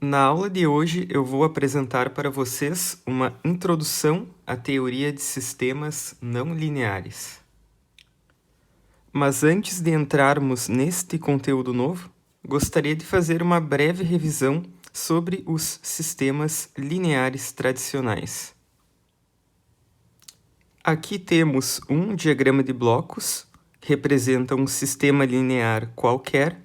Na aula de hoje, eu vou apresentar para vocês uma introdução à teoria de sistemas não lineares. Mas antes de entrarmos neste conteúdo novo, gostaria de fazer uma breve revisão sobre os sistemas lineares tradicionais. Aqui temos um diagrama de blocos, que representa um sistema linear qualquer,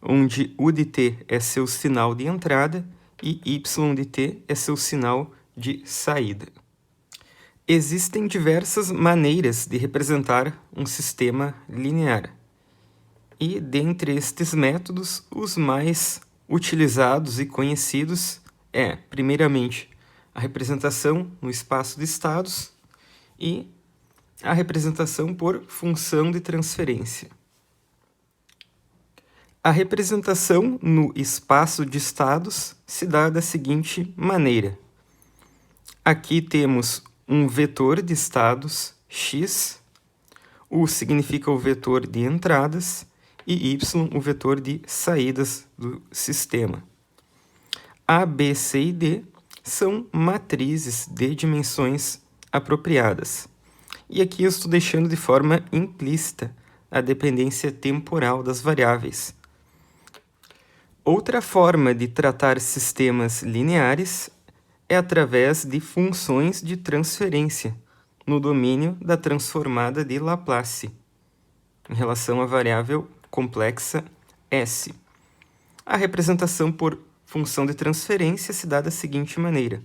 onde U de t é seu sinal de entrada e Y de t é seu sinal de saída. Existem diversas maneiras de representar um sistema linear. E, dentre estes métodos, os mais utilizados e conhecidos é, primeiramente, a representação no espaço de estados e a representação por função de transferência. A representação no espaço de estados se dá da seguinte maneira. Aqui temos um vetor de estados x, U significa o vetor de entradas e Y o vetor de saídas do sistema. A, B, C e D são matrizes de dimensões apropriadas. E aqui eu estou deixando de forma implícita a dependência temporal das variáveis. Outra forma de tratar sistemas lineares é através de funções de transferência no domínio da transformada de Laplace, em relação à variável complexa S. A representação por função de transferência se dá da seguinte maneira.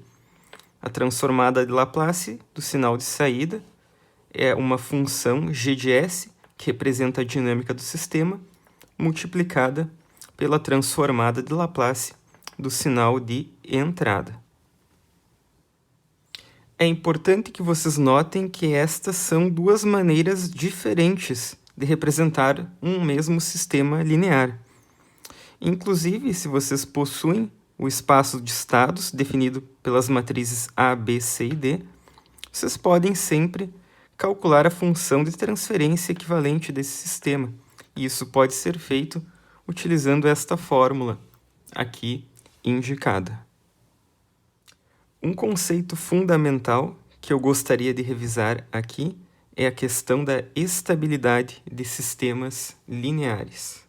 A transformada de Laplace do sinal de saída é uma função g de S, que representa a dinâmica do sistema, multiplicada pela transformada de Laplace do sinal de entrada. É importante que vocês notem que estas são duas maneiras diferentes de representar um mesmo sistema linear. Inclusive, se vocês possuem o espaço de estados definido pelas matrizes A, B, C e D, vocês podem sempre calcular a função de transferência equivalente desse sistema. E isso pode ser feito utilizando esta fórmula aqui indicada. Um conceito fundamental que eu gostaria de revisar aqui é a questão da estabilidade de sistemas lineares.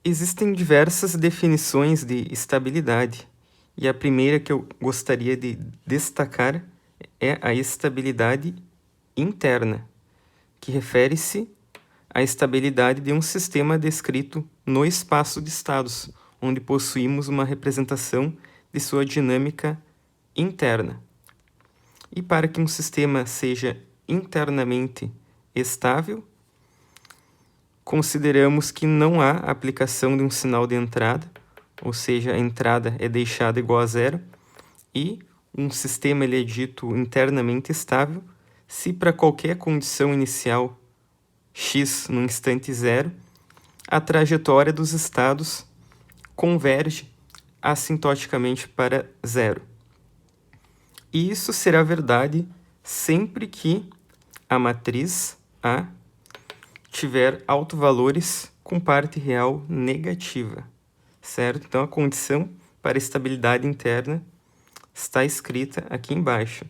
Existem diversas definições de estabilidade, e a primeira que eu gostaria de destacar é a estabilidade interna, que refere-se à estabilidade de um sistema descrito no espaço de estados, onde possuímos uma representação de sua dinâmica interna. E para que um sistema seja internamente estável, consideramos que não há aplicação de um sinal de entrada, ou seja, a entrada é deixada igual a zero, e um sistema ele é dito internamente estável se para qualquer condição inicial x no instante zero, a trajetória dos estados converge assintoticamente para zero. E isso será verdade sempre que a matriz A tiver autovalores com parte real negativa, certo? Então, a condição para estabilidade interna está escrita aqui embaixo.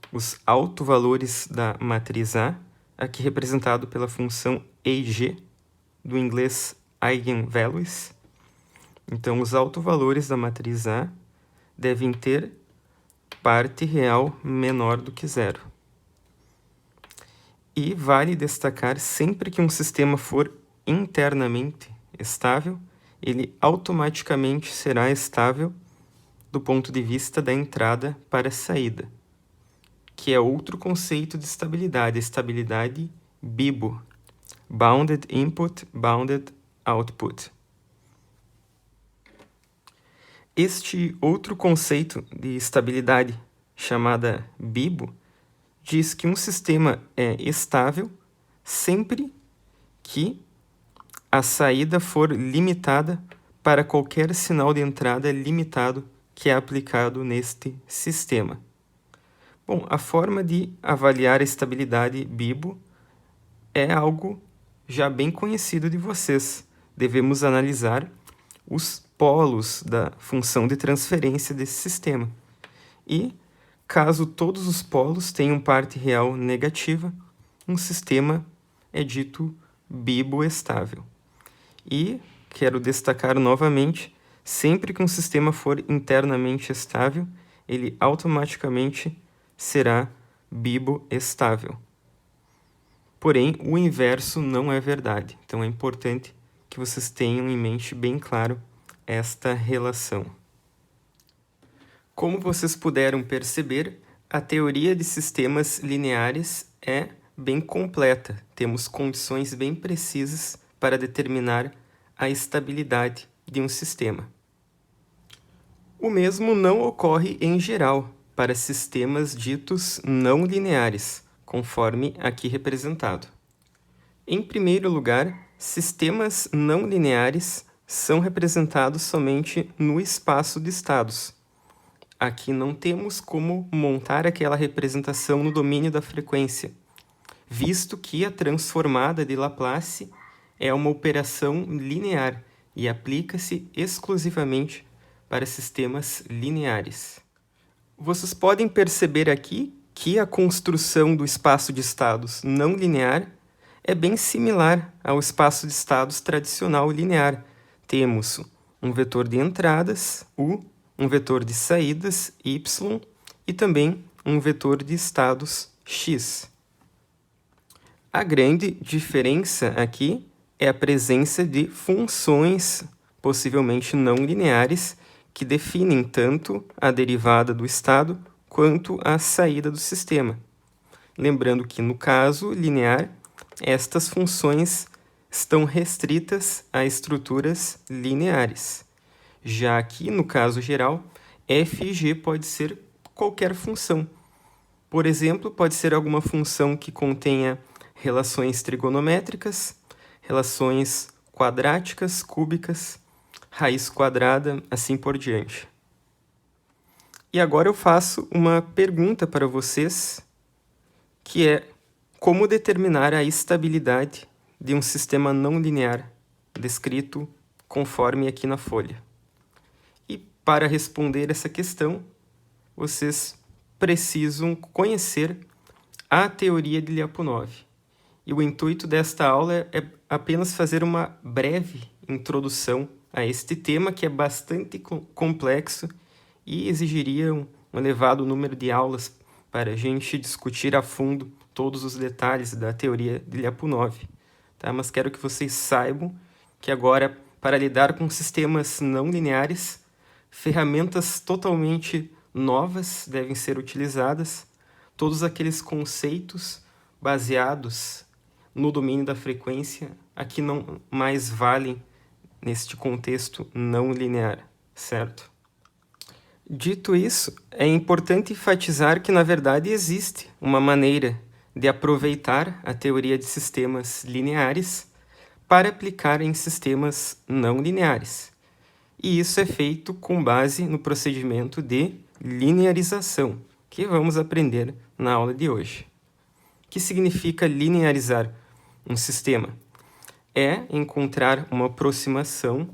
Os autovalores da matriz A, aqui representado pela função EIG, do inglês Eigenvalues. Então, os autovalores da matriz A devem ter parte real menor do que zero. E vale destacar, sempre que um sistema for internamente estável, ele automaticamente será estável do ponto de vista da entrada para a saída, que é outro conceito de estabilidade, a estabilidade BIBO, Bounded Input, Bounded Output. Este outro conceito de estabilidade, chamada BIBO, diz que um sistema é estável sempre que a saída for limitada para qualquer sinal de entrada limitado que é aplicado neste sistema. Bom, a forma de avaliar a estabilidade BIBO é algo já bem conhecido de vocês. Devemos analisar os polos da função de transferência desse sistema. E, caso todos os polos tenham parte real negativa, um sistema é dito biboestável. E quero destacar novamente, sempre que um sistema for internamente estável, ele automaticamente será biboestável. Porém, o inverso não é verdade. Então, é importante que vocês tenham em mente bem claro esta relação. Como vocês puderam perceber, a teoria de sistemas lineares é bem completa. Temos condições bem precisas para determinar a estabilidade de um sistema. O mesmo não ocorre em geral para sistemas ditos não lineares, conforme aqui representado. Em primeiro lugar, sistemas não lineares são representados somente no espaço de estados. Aqui não temos como montar aquela representação no domínio da frequência, visto que a transformada de Laplace é uma operação linear e aplica-se exclusivamente para sistemas lineares. Vocês podem perceber aqui que a construção do espaço de estados não linear é bem similar ao espaço de estados tradicional linear. Temos um vetor de entradas, U, um vetor de saídas, Y, e também um vetor de estados, X. A grande diferença aqui é a presença de funções possivelmente não lineares que definem tanto a derivada do estado quanto a saída do sistema. Lembrando que, no caso linear, estas funções estão restritas a estruturas lineares. Já aqui, no caso geral, f e g pode ser qualquer função. Por exemplo, pode ser alguma função que contenha relações trigonométricas, relações quadráticas, cúbicas, raiz quadrada, assim por diante. E agora eu faço uma pergunta para vocês, que é como determinar a estabilidade de um sistema não linear, descrito conforme aqui na folha. E para responder essa questão, vocês precisam conhecer a teoria de Lyapunov. E o intuito desta aula é apenas fazer uma breve introdução a este tema, que é bastante complexo e exigiria um elevado número de aulas para a gente discutir a fundo todos os detalhes da teoria de Lyapunov. Tá? Mas quero que vocês saibam que agora, para lidar com sistemas não lineares, ferramentas totalmente novas devem ser utilizadas. Todos aqueles conceitos baseados no domínio da frequência aqui não mais valem neste contexto não linear, certo? Dito isso, é importante enfatizar que, na verdade, existe uma maneira de aproveitar a teoria de sistemas lineares para aplicar em sistemas não lineares. E isso é feito com base no procedimento de linearização, que vamos aprender na aula de hoje. O que significa linearizar um sistema? É encontrar uma aproximação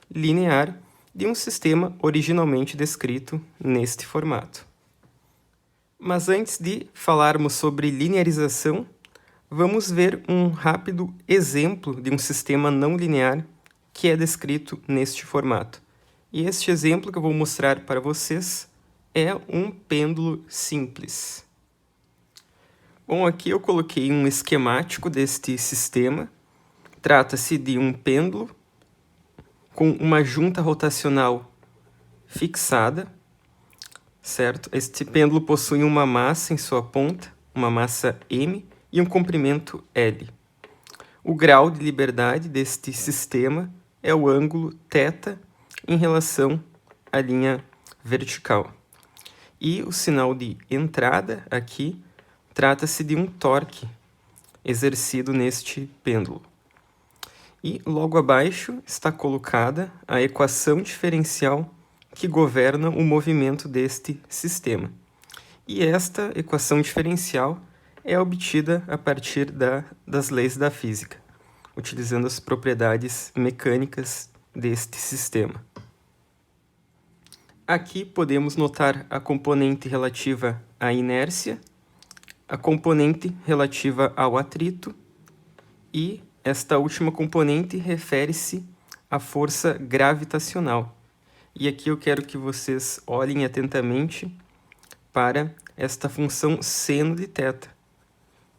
linear de um sistema originalmente descrito neste formato. Mas antes de falarmos sobre linearização, vamos ver um rápido exemplo de um sistema não linear que é descrito neste formato. E este exemplo que eu vou mostrar para vocês é um pêndulo simples. Bom, aqui eu coloquei um esquemático deste sistema. Trata-se de um pêndulo com uma junta rotacional fixada, certo? Este pêndulo possui uma massa em sua ponta, uma massa m, e um comprimento L. O grau de liberdade deste sistema é o ângulo θ em relação à linha vertical. E o sinal de entrada aqui trata-se de um torque exercido neste pêndulo. E logo abaixo está colocada a equação diferencial que governa o movimento deste sistema. E esta equação diferencial é obtida a partir das leis da física, utilizando as propriedades mecânicas deste sistema. Aqui podemos notar a componente relativa à inércia, a componente relativa ao atrito e esta última componente refere-se à força gravitacional. E aqui eu quero que vocês olhem atentamente para esta função seno de θ.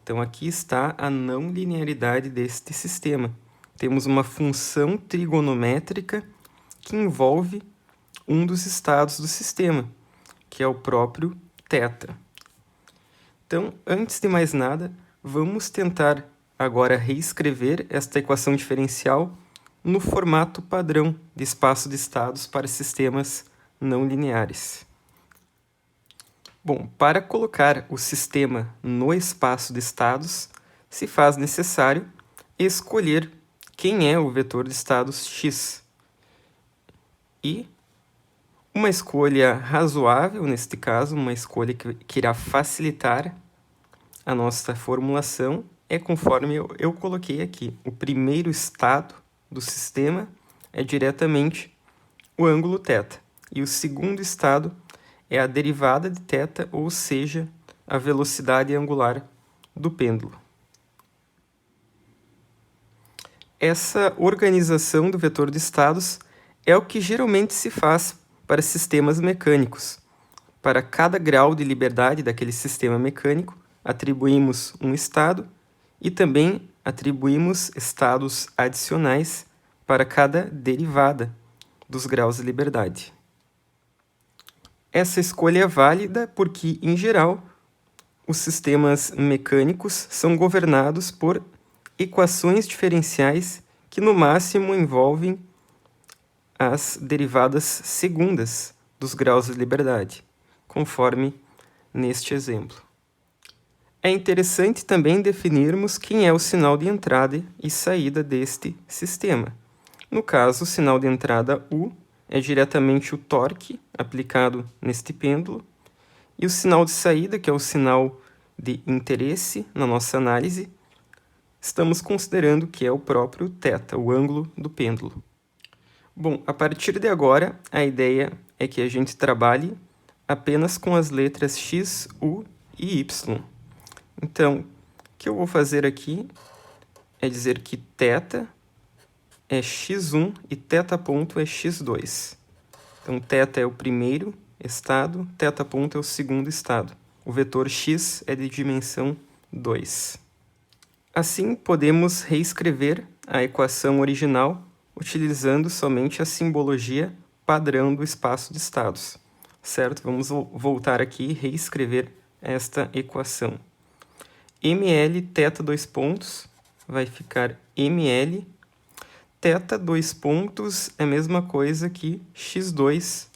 Então, aqui está a não linearidade deste sistema. Temos uma função trigonométrica que envolve um dos estados do sistema, que é o próprio θ. Então, antes de mais nada, vamos tentar agora reescrever esta equação diferencial no formato padrão de espaço de estados para sistemas não lineares. Bom, para colocar o sistema no espaço de estados, se faz necessário escolher quem é o vetor de estados x. E uma escolha razoável, neste caso, uma escolha que irá facilitar a nossa formulação, é conforme eu coloquei aqui. O primeiro estado do sistema é diretamente o ângulo θ. E o segundo estado é a derivada de θ, ou seja, a velocidade angular do pêndulo. Essa organização do vetor de estados é o que geralmente se faz para sistemas mecânicos. Para cada grau de liberdade daquele sistema mecânico, atribuímos um estado e também atribuímos estados adicionais para cada derivada dos graus de liberdade. Essa escolha é válida porque, em geral, os sistemas mecânicos são governados por equações diferenciais que, no máximo, envolvem as derivadas segundas dos graus de liberdade, conforme neste exemplo. É interessante também definirmos quem é o sinal de entrada e saída deste sistema. No caso, o sinal de entrada U é diretamente o torque aplicado neste pêndulo, e o sinal de saída, que é o sinal de interesse na nossa análise, estamos considerando que é o próprio θ, o ângulo do pêndulo. Bom, a partir de agora, a ideia é que a gente trabalhe apenas com as letras x, u e y. Então, o que eu vou fazer aqui é dizer que θ é x1 e θ ponto é x2. Então, θ é o primeiro estado, θ ponto é o segundo estado. O vetor x é de dimensão 2. Assim, podemos reescrever a equação original utilizando somente a simbologia padrão do espaço de estados. Certo? Vamos voltar aqui e reescrever esta equação. ml θ dois pontos vai ficar ml. θ dois pontos é a mesma coisa que x2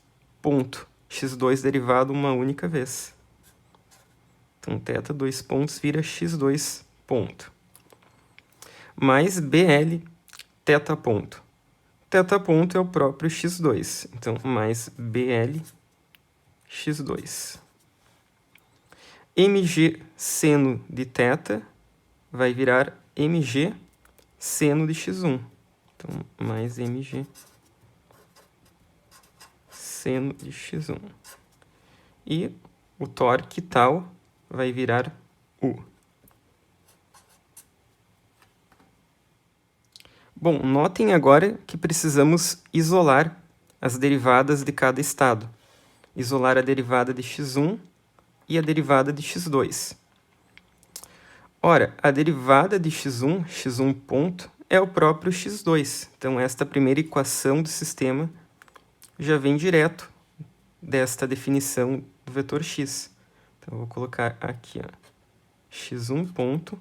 ponto. x2 derivado uma única vez. Então, θ dois pontos vira x2 ponto. Mais bl θ ponto. Θ ponto é o próprio x2. Então, mais bl x2. mg seno de θ vai virar mg seno de x1. Então, mais mg seno de x1. E o torque tal vai virar U. Bom, notem agora que precisamos isolar as derivadas de cada estado. Isolar a derivada de x1 e a derivada de x2. Ora, a derivada de x1 ponto, é o próprio x2. Então, esta primeira equação do sistema já vem direto desta definição do vetor x. Então, eu vou colocar aqui, ó, x1 ponto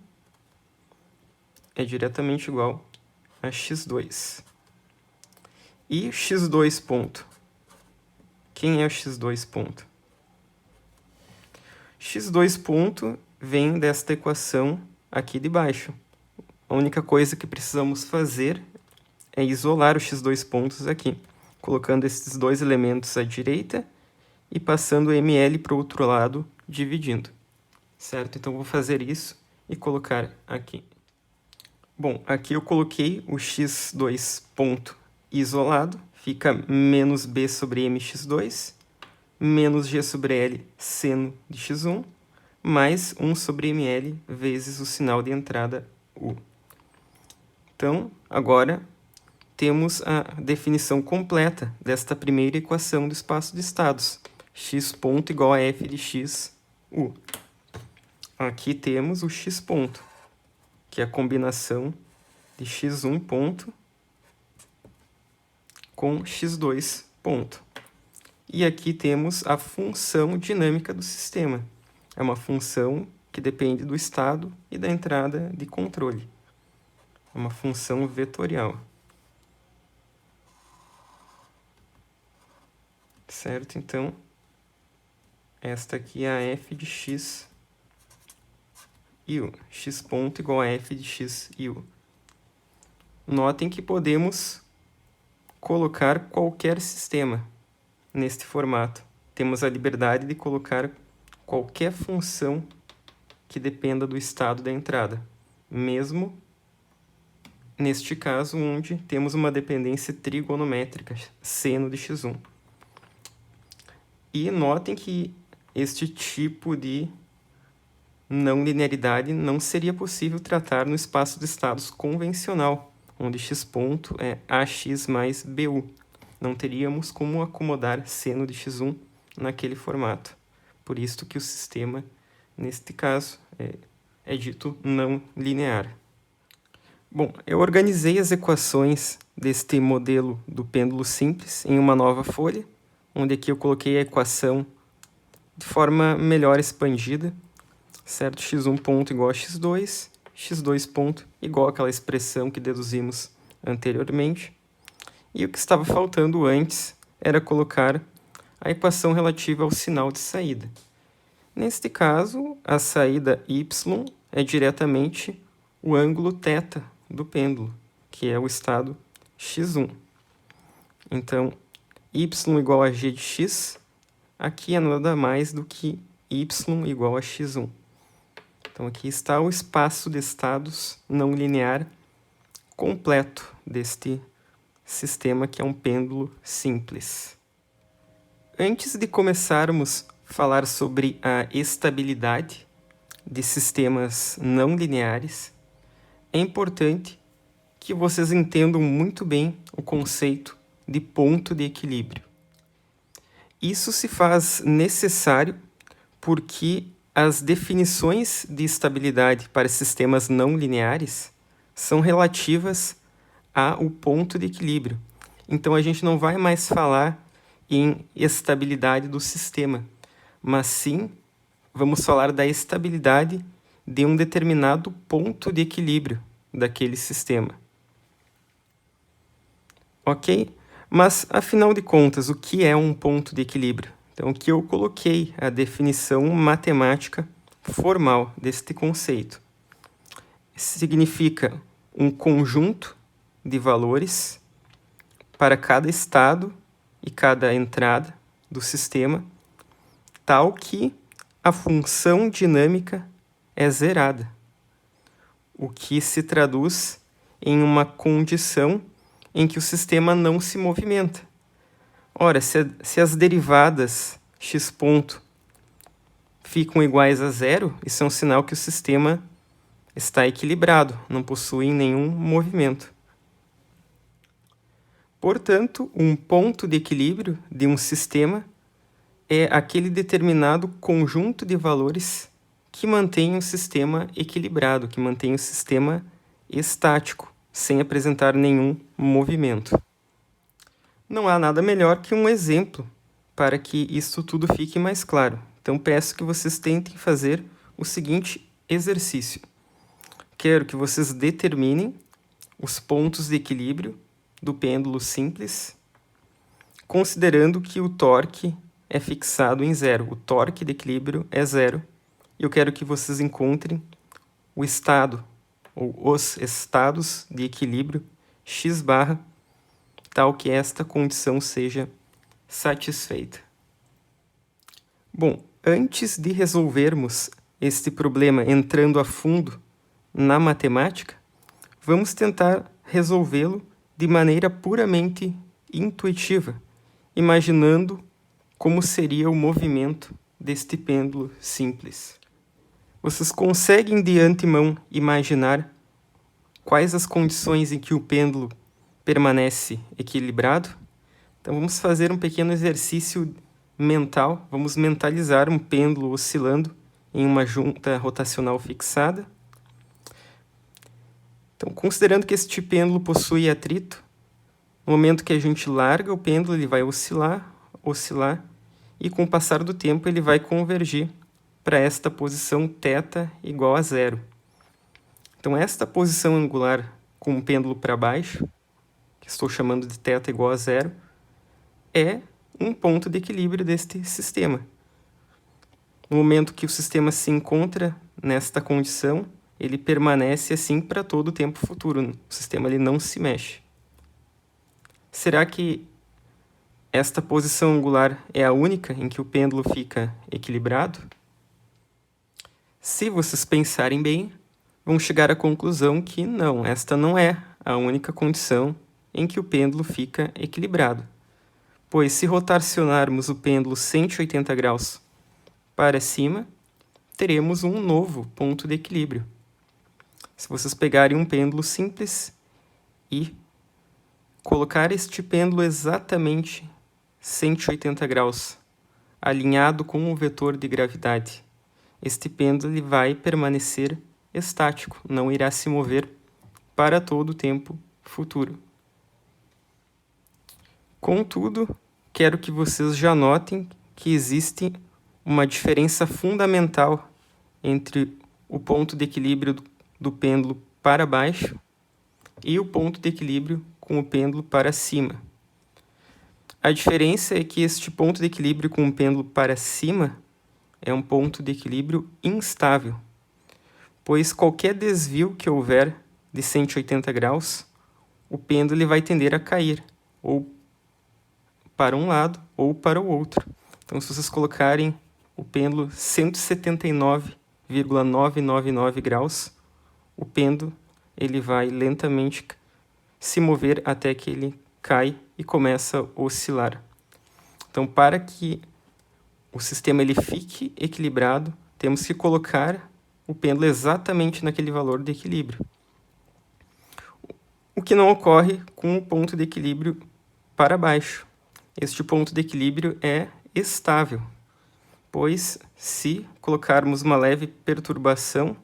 é diretamente igual a x2. E x2 ponto? Quem é o x2 ponto? x2 ponto vem desta equação aqui de baixo. A única coisa que precisamos fazer é isolar os x2 pontos aqui, colocando esses dois elementos à direita e passando o ml para o outro lado, dividindo. Certo? Então, vou fazer isso e colocar aqui. Bom, aqui eu coloquei o x2 ponto isolado, fica menos b sobre mx2, menos G sobre L seno de x1, mais 1 sobre ml vezes o sinal de entrada U. Então, agora, temos a definição completa desta primeira equação do espaço de estados, x ponto igual a f de x, U. Aqui temos o x ponto, que é a combinação de x1 ponto com x2 ponto. E aqui temos a função dinâmica do sistema. É uma função que depende do estado e da entrada de controle. É uma função vetorial. Certo? Então, esta aqui é a f de x e u. X ponto igual a f de x e u. Notem que podemos colocar qualquer sistema neste formato. Temos a liberdade de colocar qualquer função que dependa do estado da entrada, mesmo neste caso onde temos uma dependência trigonométrica, seno de x1. E notem que este tipo de não linearidade não seria possível tratar no espaço de estados convencional, onde x ponto é ax mais bu. Não teríamos como acomodar seno de x1 naquele formato. Por isso que o sistema, neste caso, é dito não linear. Bom, eu organizei as equações deste modelo do pêndulo simples em uma nova folha, onde aqui eu coloquei a equação de forma melhor expandida, certo? x1 ponto igual a x2, x2 ponto igual àquela expressão que deduzimos anteriormente. E o que estava faltando antes era colocar a equação relativa ao sinal de saída. Neste caso, a saída y é diretamente o ângulo θ do pêndulo, que é o estado x1. Então, y igual a g de x, aqui é nada mais do que y igual a x1. Então, aqui está o espaço de estados não linear completo deste sistema, que é um pêndulo simples. Antes de começarmos a falar sobre a estabilidade de sistemas não lineares, é importante que vocês entendam muito bem o conceito de ponto de equilíbrio. Isso se faz necessário porque as definições de estabilidade para sistemas não lineares são relativas ao ponto de equilíbrio. Então, a gente não vai mais falar em estabilidade do sistema, mas sim vamos falar da estabilidade de um determinado ponto de equilíbrio daquele sistema. Ok? Mas, afinal de contas, o que é um ponto de equilíbrio? Então, aqui eu coloquei a definição matemática formal deste conceito. Significa um conjunto de valores para cada estado e cada entrada do sistema, tal que a função dinâmica é zerada, o que se traduz em uma condição em que o sistema não se movimenta. Ora, se as derivadas x ponto ficam iguais a zero, isso é um sinal que o sistema está equilibrado, não possui nenhum movimento. Portanto, um ponto de equilíbrio de um sistema é aquele determinado conjunto de valores que mantém o sistema equilibrado, que mantém o sistema estático, sem apresentar nenhum movimento. Não há nada melhor que um exemplo para que isso tudo fique mais claro. Então, peço que vocês tentem fazer o seguinte exercício. Quero que vocês determinem os pontos de equilíbrio do pêndulo simples, considerando que o torque é fixado em zero. O torque de equilíbrio é zero. E eu quero que vocês encontrem o estado, ou os estados de equilíbrio x barra, tal que esta condição seja satisfeita. Bom, antes de resolvermos este problema entrando a fundo na matemática, vamos tentar resolvê-lo de maneira puramente intuitiva, imaginando como seria o movimento deste pêndulo simples. Vocês conseguem de antemão imaginar quais as condições em que o pêndulo permanece equilibrado? Então vamos fazer um pequeno exercício mental, vamos mentalizar um pêndulo oscilando em uma junta rotacional fixada. Então, considerando que este pêndulo possui atrito, no momento que a gente larga o pêndulo, ele vai oscilar, e com o passar do tempo ele vai convergir para esta posição θ igual a zero. Então, esta posição angular com o pêndulo para baixo, que estou chamando de θ igual a zero, é um ponto de equilíbrio deste sistema. No momento que o sistema se encontra nesta condição, ele permanece assim para todo o tempo futuro. O sistema ele não se mexe. Será que esta posição angular é a única em que o pêndulo fica equilibrado? Se vocês pensarem bem, vão chegar à conclusão que não, esta não é a única condição em que o pêndulo fica equilibrado. Pois se rotacionarmos o pêndulo 180 graus para cima, teremos um novo ponto de equilíbrio. Se vocês pegarem um pêndulo simples e colocar este pêndulo exatamente 180 graus, alinhado com o vetor de gravidade, este pêndulo ele vai permanecer estático, não irá se mover para todo o tempo futuro. Contudo, quero que vocês já notem que existe uma diferença fundamental entre o ponto de equilíbrio do pêndulo para baixo e o ponto de equilíbrio com o pêndulo para cima. A diferença é que este ponto de equilíbrio com o pêndulo para cima é um ponto de equilíbrio instável, pois qualquer desvio que houver de 180 graus, o pêndulo ele vai tender a cair, ou para um lado ou para o outro. Então, se vocês colocarem o pêndulo 179,999 graus, o pêndulo ele vai lentamente se mover até que ele cai e começa a oscilar. Então, para que o sistema ele fique equilibrado, temos que colocar o pêndulo exatamente naquele valor de equilíbrio. O que não ocorre com o ponto de equilíbrio para baixo. Este ponto de equilíbrio é estável, pois se colocarmos uma leve perturbação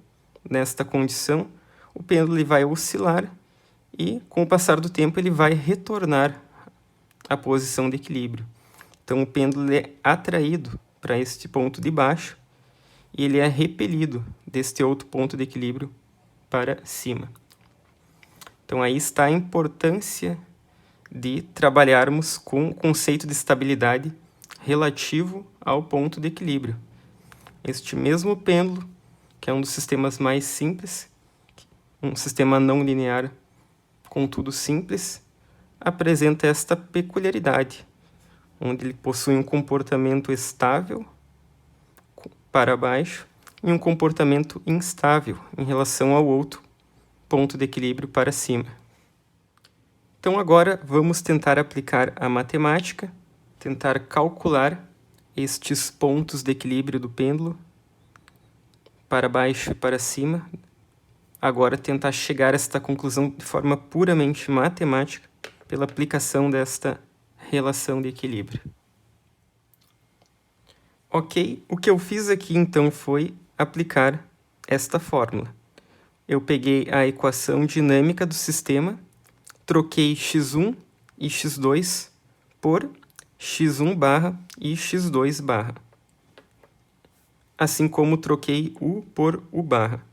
nesta condição, o pêndulo ele vai oscilar e, com o passar do tempo, ele vai retornar à posição de equilíbrio. Então, o pêndulo é atraído para este ponto de baixo e ele é repelido deste outro ponto de equilíbrio para cima. Então, aí está a importância de trabalharmos com o conceito de estabilidade relativo ao ponto de equilíbrio. Este mesmo pêndulo, que é um dos sistemas mais simples, um sistema não linear, contudo simples, apresenta esta peculiaridade, onde ele possui um comportamento estável para baixo e um comportamento instável em relação ao outro ponto de equilíbrio para cima. Então agora vamos tentar aplicar a matemática, tentar calcular estes pontos de equilíbrio do pêndulo para baixo e para cima. Agora tentar chegar a esta conclusão de forma puramente matemática pela aplicação desta relação de equilíbrio. Ok, o que eu fiz aqui então foi aplicar esta fórmula. Eu peguei a equação dinâmica do sistema, troquei x1 e x2 por x1 barra e x2 barra, assim como troquei u por u barra.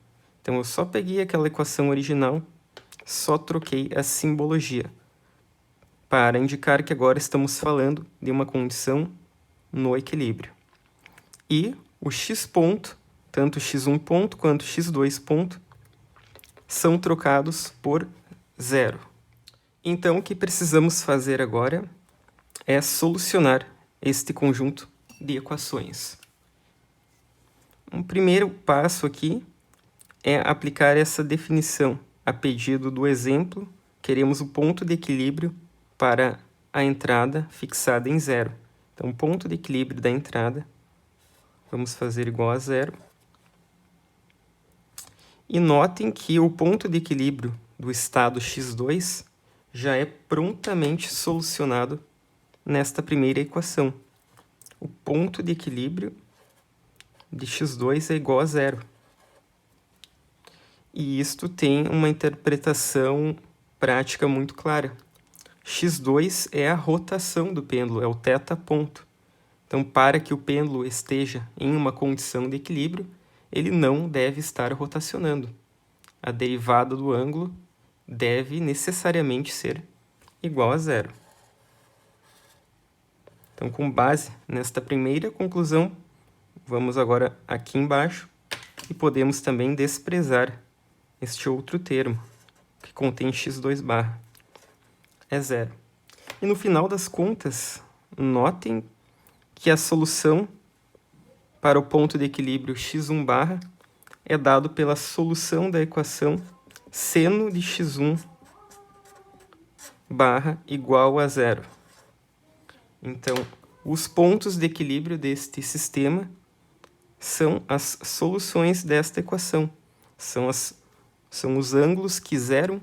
Então, eu só peguei aquela equação original, só troquei a simbologia, para indicar que agora estamos falando de uma condição no equilíbrio. E o x ponto, tanto x1 ponto quanto x2 ponto, são trocados por zero. Então, o que precisamos fazer agora é solucionar este conjunto de equações. Um primeiro passo aqui é aplicar essa definição. A pedido do exemplo, queremos o ponto de equilíbrio para a entrada fixada em zero. Então, ponto de equilíbrio da entrada, vamos fazer igual a zero. E notem que o ponto de equilíbrio do estado x2 já é prontamente solucionado nesta primeira equação. O ponto de equilíbrio de x2 é igual a zero. E isto tem uma interpretação prática muito clara. x2 é a rotação do pêndulo, é o θ ponto. Então, para que o pêndulo esteja em uma condição de equilíbrio, ele não deve estar rotacionando. A derivada do ângulo deve necessariamente ser igual a zero. Então, com base nesta primeira conclusão, vamos agora aqui embaixo e podemos também desprezar este outro termo, que contém x2 barra. É zero. E no final das contas, notem que a solução para o ponto de equilíbrio x1 barra é dado pela solução da equação seno de x1 barra igual a zero. Então, os pontos de equilíbrio deste sistema são as soluções desta equação. São os ângulos que zeram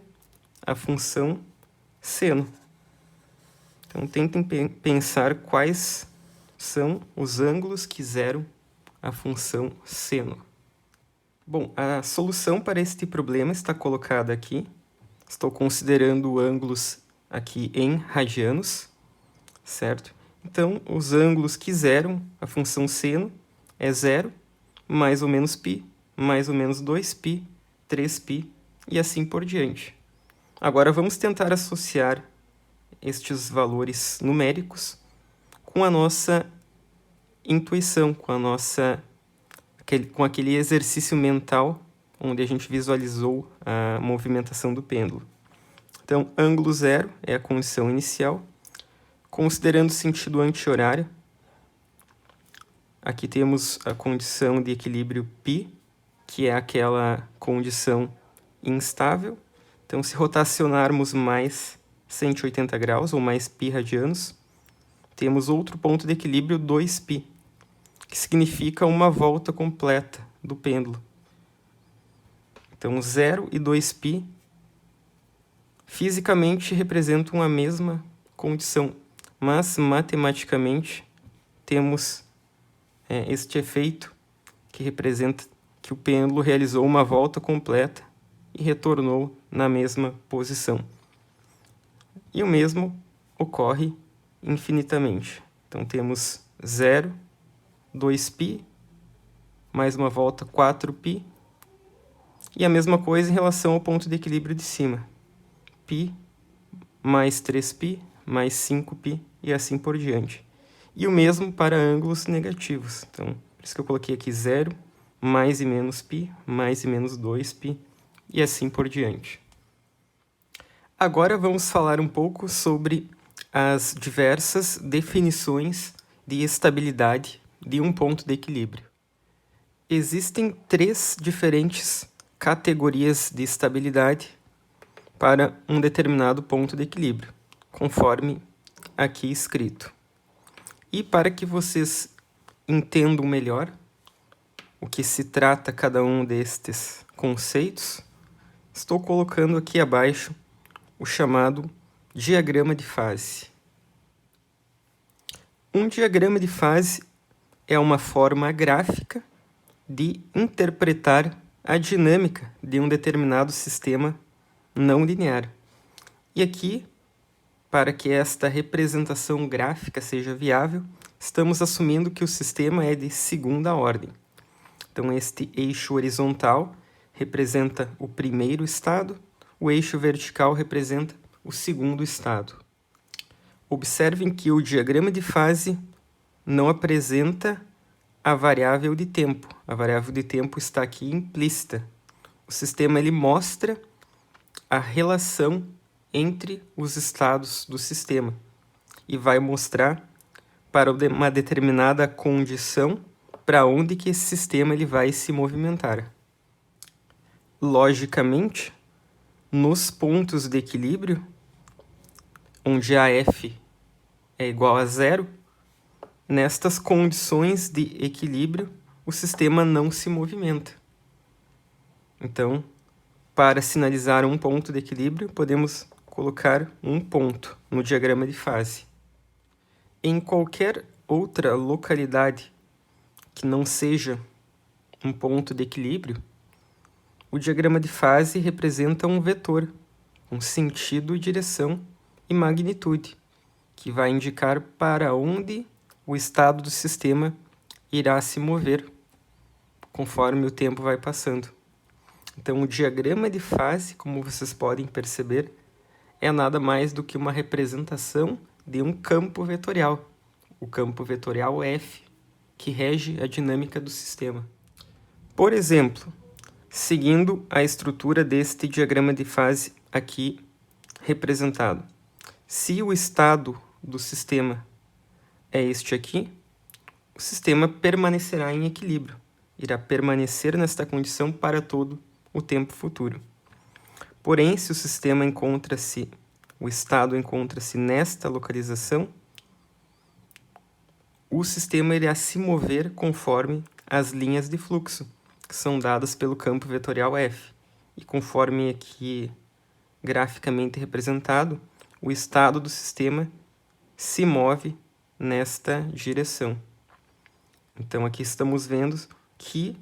a função seno. Então, tentem pensar quais são os ângulos que zeram a função seno. Bom, a solução para este problema está colocada aqui. Estou considerando ângulos aqui em radianos, certo? Então, os ângulos que zeram a função seno é zero, mais ou menos π, mais ou menos 2π, 3π e assim por diante. Agora, vamos tentar associar estes valores numéricos com a nossa intuição, com aquele exercício mental onde a gente visualizou a movimentação do pêndulo. Então, ângulo zero é a condição inicial. Considerando o sentido anti-horário, aqui temos a condição de equilíbrio π, que é aquela condição instável. Então, se rotacionarmos mais 180 graus ou mais π radianos, temos outro ponto de equilíbrio 2π, que significa uma volta completa do pêndulo. Então, 0 e 2π fisicamente representam a mesma condição, mas matematicamente temos este efeito que representa que o pêndulo realizou uma volta completa e retornou na mesma posição. E o mesmo ocorre infinitamente. Então, temos 0, 2π, mais uma volta 4π, e a mesma coisa em relação ao ponto de equilíbrio de cima. π mais 3π mais 5π e assim por diante. E o mesmo para ângulos negativos. Então, por isso que eu coloquei aqui 0, mais e menos π, mais e menos 2π e assim por diante. Agora vamos falar um pouco sobre as diversas definições de estabilidade de um ponto de equilíbrio. Existem 3 diferentes categorias de estabilidade para um determinado ponto de equilíbrio, conforme aqui escrito. E para que vocês entendam melhor o que se trata cada um destes conceitos, estou colocando aqui abaixo o chamado diagrama de fase. Um diagrama de fase é uma forma gráfica de interpretar a dinâmica de um determinado sistema não linear. E aqui, para que esta representação gráfica seja viável, estamos assumindo que o sistema é de segunda ordem. Então, este eixo horizontal representa o primeiro estado, o eixo vertical representa o segundo estado. Observem que o diagrama de fase não apresenta a variável de tempo. A variável de tempo está aqui implícita. O sistema ele mostra a relação entre os estados do sistema e vai mostrar para uma determinada condição para onde que esse sistema ele vai se movimentar. Logicamente, nos pontos de equilíbrio, onde a F é igual a zero, Nestas condições de equilíbrio, o sistema não se movimenta. Então, para sinalizar um ponto de equilíbrio, podemos colocar um ponto no diagrama de fase. Em qualquer outra localidade que não seja um ponto de equilíbrio, o diagrama de fase representa um vetor, com sentido, direção e magnitude, que vai indicar para onde o estado do sistema irá se mover conforme o tempo vai passando. Então, o diagrama de fase, como vocês podem perceber, é nada mais do que uma representação de um campo vetorial, o campo vetorial F, que rege a dinâmica do sistema. Por exemplo, seguindo a estrutura deste diagrama de fase aqui representado, se o estado do sistema é este aqui, o sistema permanecerá em equilíbrio, irá permanecer nesta condição para todo o tempo futuro. Porém, se o estado encontra-se nesta localização, o sistema irá se mover conforme as linhas de fluxo, que são dadas pelo campo vetorial F. E conforme aqui graficamente representado, o estado do sistema se move nesta direção. Então, aqui estamos vendo que,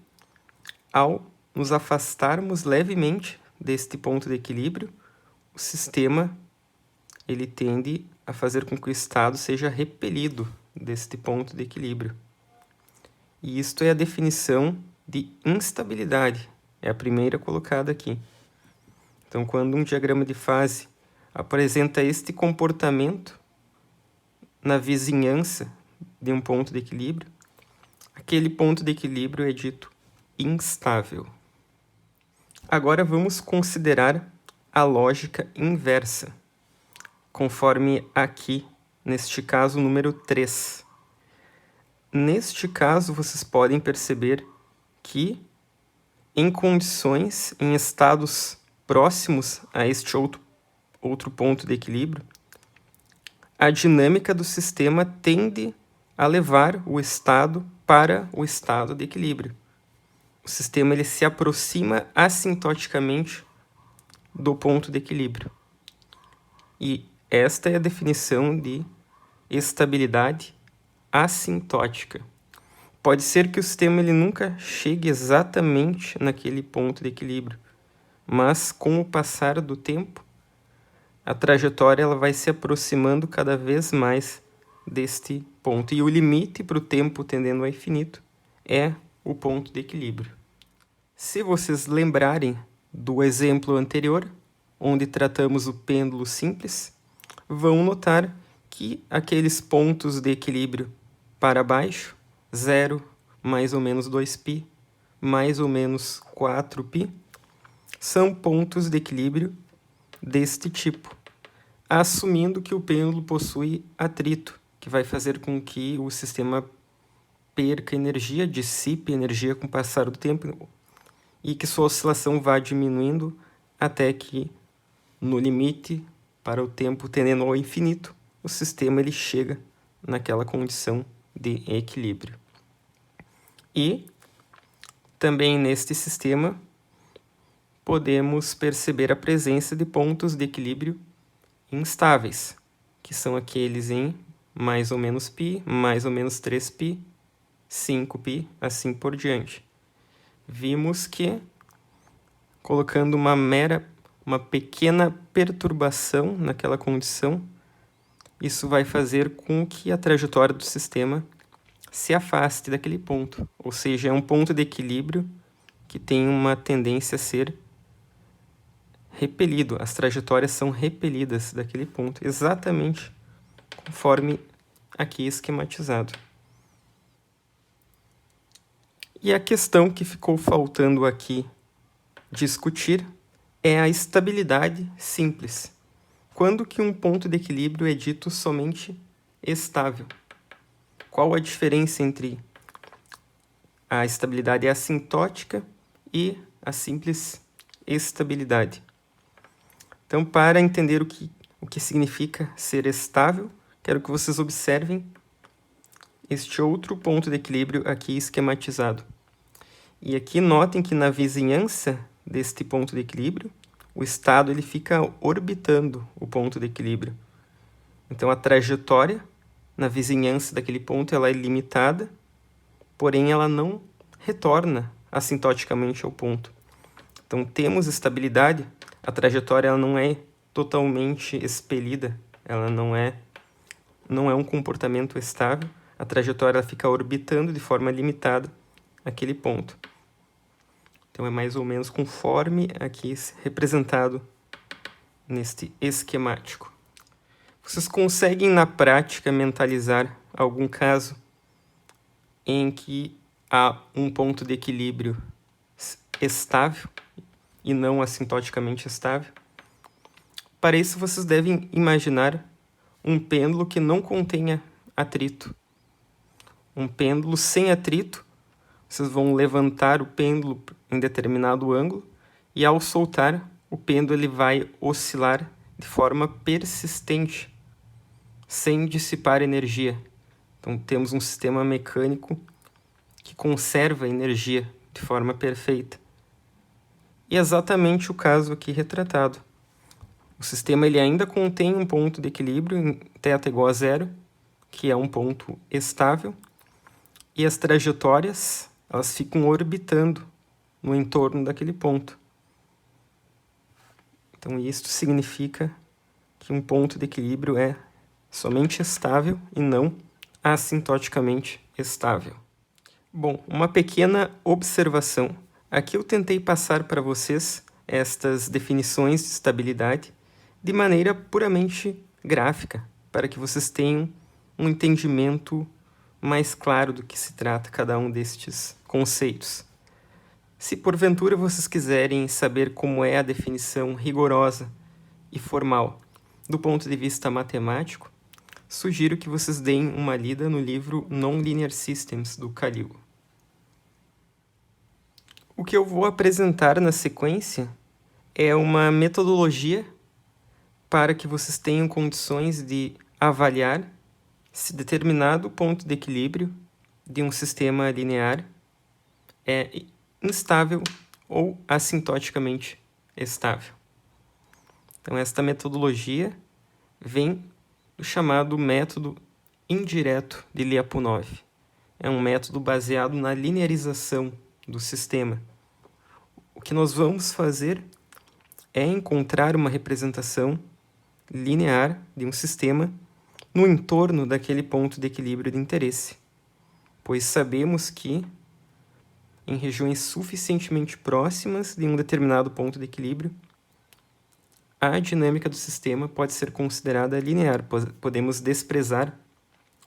ao nos afastarmos levemente deste ponto de equilíbrio, o sistema ele tende a fazer com que o estado seja repelido deste ponto de equilíbrio. E isto é a definição de instabilidade, é a primeira colocada aqui. Então, quando um diagrama de fase apresenta este comportamento na vizinhança de um ponto de equilíbrio, aquele ponto de equilíbrio é dito instável. Agora vamos considerar a lógica inversa, conforme aqui, neste caso, número 3. Neste caso, vocês podem perceber que, em condições, em estados próximos a este outro ponto de equilíbrio, a dinâmica do sistema tende a levar o estado para o estado de equilíbrio. O sistema ele se aproxima assintoticamente do ponto de equilíbrio. E esta é a definição de estabilidade assintótica. Pode ser que o sistema ele nunca chegue exatamente naquele ponto de equilíbrio, mas com o passar do tempo, a trajetória ela vai se aproximando cada vez mais deste ponto. E o limite para o tempo tendendo ao infinito é o ponto de equilíbrio. Se vocês lembrarem do exemplo anterior, onde tratamos o pêndulo simples, vão notar que aqueles pontos de equilíbrio para baixo, 0, mais ou menos 2π, mais ou menos 4π, são pontos de equilíbrio deste tipo, assumindo que o pêndulo possui atrito, que vai fazer com que o sistema perca energia, dissipe energia com o passar do tempo e que sua oscilação vá diminuindo até que, no limite, para o tempo tendendo ao infinito, o sistema ele chega naquela condição de equilíbrio. E também neste sistema podemos perceber a presença de pontos de equilíbrio instáveis, que são aqueles em mais ou menos π, mais ou menos 3π, 5π, assim por diante. Vimos que, colocando uma pequena perturbação naquela condição, isso vai fazer com que a trajetória do sistema se afaste daquele ponto. Ou seja, é um ponto de equilíbrio que tem uma tendência a ser repelido. As trajetórias são repelidas daquele ponto, exatamente conforme aqui esquematizado. E a questão que ficou faltando aqui discutir é a estabilidade simples. Quando que um ponto de equilíbrio é dito somente estável? Qual a diferença entre a estabilidade assintótica e a simples estabilidade? Então, para entender o que significa ser estável, quero que vocês observem este outro ponto de equilíbrio aqui esquematizado. E aqui notem que na vizinhança deste ponto de equilíbrio, o estado ele fica orbitando o ponto de equilíbrio. Então a trajetória na vizinhança daquele ponto ela é limitada, porém ela não retorna assintoticamente ao ponto. Então temos estabilidade, a trajetória ela não é totalmente expelida, ela não é um comportamento estável, a trajetória ela fica orbitando de forma limitada aquele ponto. Então é mais ou menos conforme aqui representado neste esquemático. Vocês conseguem na prática mentalizar algum caso em que há um ponto de equilíbrio estável e não assintoticamente estável? Para isso, vocês devem imaginar um pêndulo que não contenha atrito. Um pêndulo sem atrito, vocês vão levantar o pêndulo em determinado ângulo e, ao soltar, o pêndulo ele vai oscilar de forma persistente, sem dissipar energia. Então, temos um sistema mecânico que conserva a energia de forma perfeita. E é exatamente o caso aqui retratado. O sistema ele ainda contém um ponto de equilíbrio em θ igual a zero, que é um ponto estável, e as trajetórias elas ficam orbitando no entorno daquele ponto. Então, isto significa que um ponto de equilíbrio é somente estável e não assintoticamente estável. Bom, uma pequena observação. Aqui eu tentei passar para vocês estas definições de estabilidade de maneira puramente gráfica, para que vocês tenham um entendimento mais claro do que se trata cada um destes conceitos. Se porventura vocês quiserem saber como é a definição rigorosa e formal do ponto de vista matemático, sugiro que vocês deem uma lida no livro Non-Linear Systems, do Khalil. O que eu vou apresentar na sequência é uma metodologia para que vocês tenham condições de avaliar se determinado ponto de equilíbrio de um sistema linear é instável ou assintoticamente estável. Então, esta metodologia vem do chamado método indireto de Lyapunov. É um método baseado na linearização do sistema. O que nós vamos fazer é encontrar uma representação linear de um sistema no entorno daquele ponto de equilíbrio de interesse, pois sabemos que em regiões suficientemente próximas de um determinado ponto de equilíbrio, a dinâmica do sistema pode ser considerada linear. Podemos desprezar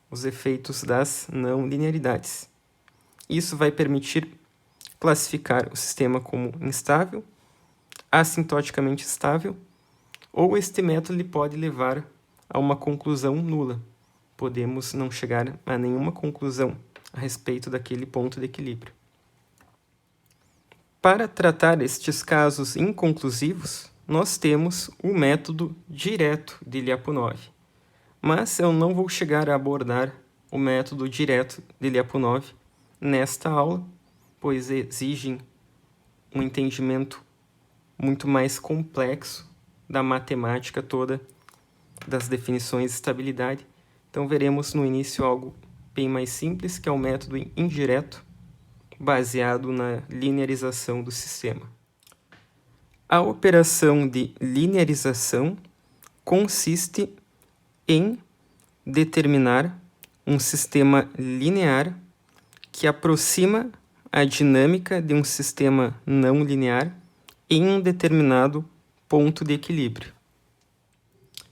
os efeitos das não linearidades. Isso vai permitir classificar o sistema como instável, assintoticamente estável, ou este método pode levar a uma conclusão nula. Podemos não chegar a nenhuma conclusão a respeito daquele ponto de equilíbrio. Para tratar estes casos inconclusivos, nós temos o método direto de Lyapunov. Mas eu não vou chegar a abordar o método direto de Lyapunov nesta aula, pois exigem um entendimento muito mais complexo da matemática toda, das definições de estabilidade. Então veremos no início algo bem mais simples, que é o método indireto, baseado na linearização do sistema. A operação de linearização consiste em determinar um sistema linear que aproxima a dinâmica de um sistema não linear em um determinado ponto de equilíbrio.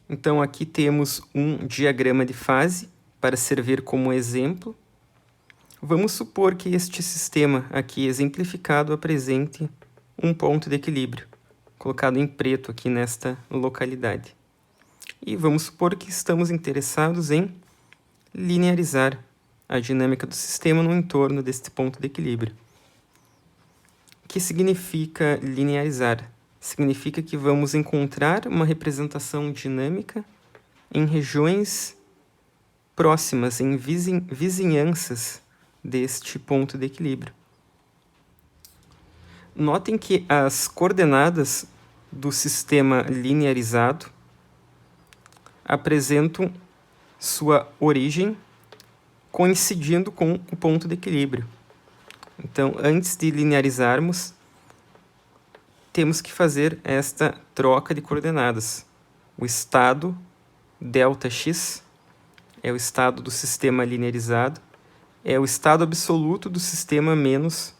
Então, aqui temos um diagrama de fase para servir como exemplo. Vamos supor que este sistema aqui exemplificado apresente um ponto de equilíbrio, colocado em preto aqui nesta localidade. E vamos supor que estamos interessados em linearizar a dinâmica do sistema no entorno deste ponto de equilíbrio. O que significa linearizar? Significa que vamos encontrar uma representação dinâmica em regiões próximas, em vizinhanças deste ponto de equilíbrio. Notem que as coordenadas do sistema linearizado apresentam sua origem coincidindo com o ponto de equilíbrio. Então, antes de linearizarmos, temos que fazer esta troca de coordenadas. O estado ΔX é o estado do sistema linearizado, é o estado absoluto do sistema menos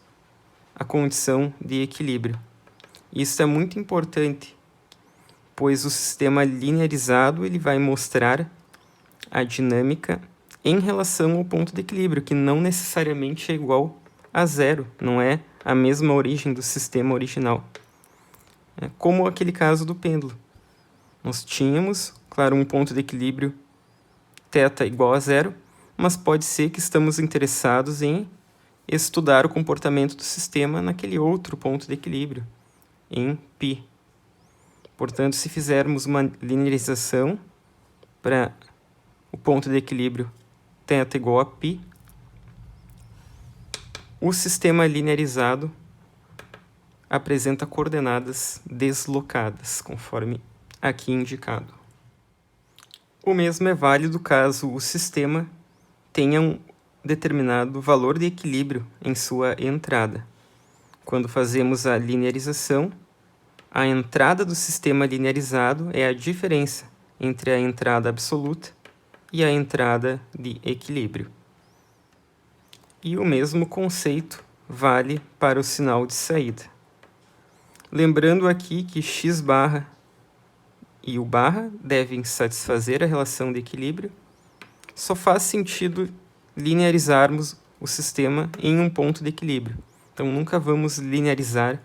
a condição de equilíbrio. Isso é muito importante, pois o sistema linearizado ele vai mostrar a dinâmica em relação ao ponto de equilíbrio, que não necessariamente é igual a zero, não é a mesma origem do sistema original. É como aquele caso do pêndulo. Nós tínhamos, claro, um ponto de equilíbrio θ igual a zero, mas pode ser que estamos interessados em estudar o comportamento do sistema naquele outro ponto de equilíbrio, em π. Portanto, se fizermos uma linearização para o ponto de equilíbrio θ igual a π, o sistema linearizado apresenta coordenadas deslocadas, conforme aqui indicado. O mesmo é válido caso o sistema tenha um determinado valor de equilíbrio em sua entrada. Quando fazemos a linearização, a entrada do sistema linearizado é a diferença entre a entrada absoluta e a entrada de equilíbrio. E o mesmo conceito vale para o sinal de saída. Lembrando aqui que x barra e u barra devem satisfazer a relação de equilíbrio, só faz sentido linearizarmos o sistema em um ponto de equilíbrio. Então, nunca vamos linearizar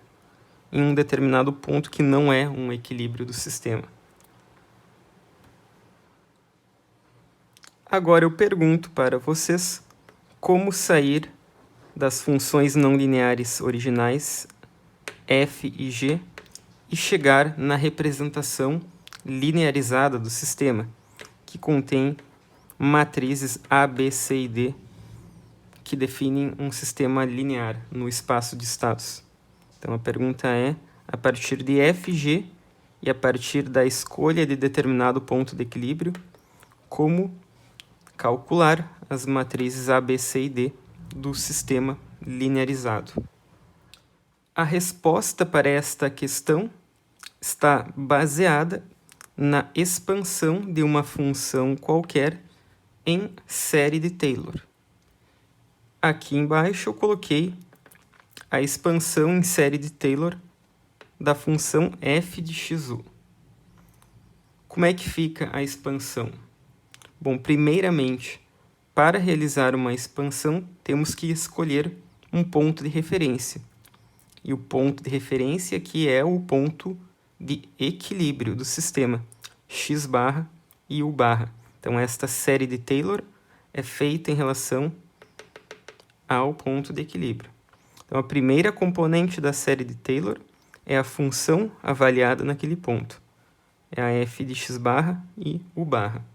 em um determinado ponto que não é um equilíbrio do sistema. Agora eu pergunto para vocês como sair das funções não lineares originais f e g e chegar na representação linearizada do sistema, que contém matrizes A, B, C e D, que definem um sistema linear no espaço de estados. Então a pergunta é, a partir de f e g e a partir da escolha de determinado ponto de equilíbrio, como calcular as matrizes A, B, C e D do sistema linearizado. A resposta para esta questão está baseada na expansão de uma função qualquer em série de Taylor. Aqui embaixo eu coloquei a expansão em série de Taylor da função f de xu. Como é que fica a expansão? Bom, primeiramente, para realizar uma expansão, temos que escolher um ponto de referência. E o ponto de referência aqui é o ponto de equilíbrio do sistema, x barra e u barra. Então, esta série de Taylor é feita em relação ao ponto de equilíbrio. Então, a primeira componente da série de Taylor é a função avaliada naquele ponto. É a f de x barra e u barra,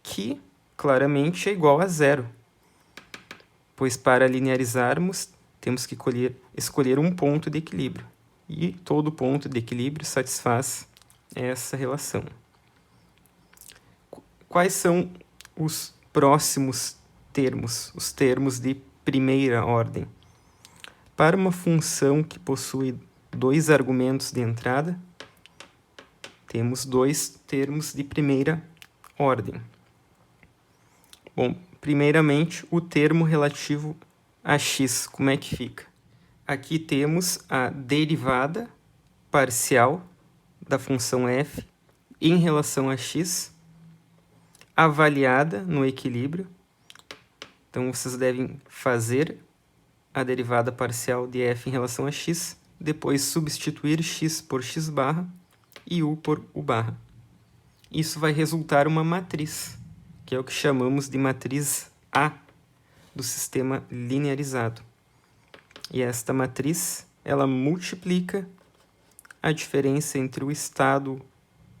que claramente é igual a zero, pois para linearizarmos temos que escolher um ponto de equilíbrio, e todo ponto de equilíbrio satisfaz essa relação. Quais são os próximos termos, os termos de primeira ordem? Para uma função que possui dois argumentos de entrada, temos dois termos de primeira ordem. Bom, primeiramente, o termo relativo a x, como é que fica? Aqui temos a derivada parcial da função f em relação a x, avaliada no equilíbrio. Então, vocês devem fazer a derivada parcial de f em relação a x, depois substituir x por x barra e u por u barra. Isso vai resultar uma matriz, que é o que chamamos de matriz A do sistema linearizado. E esta matriz, ela multiplica a diferença entre o estado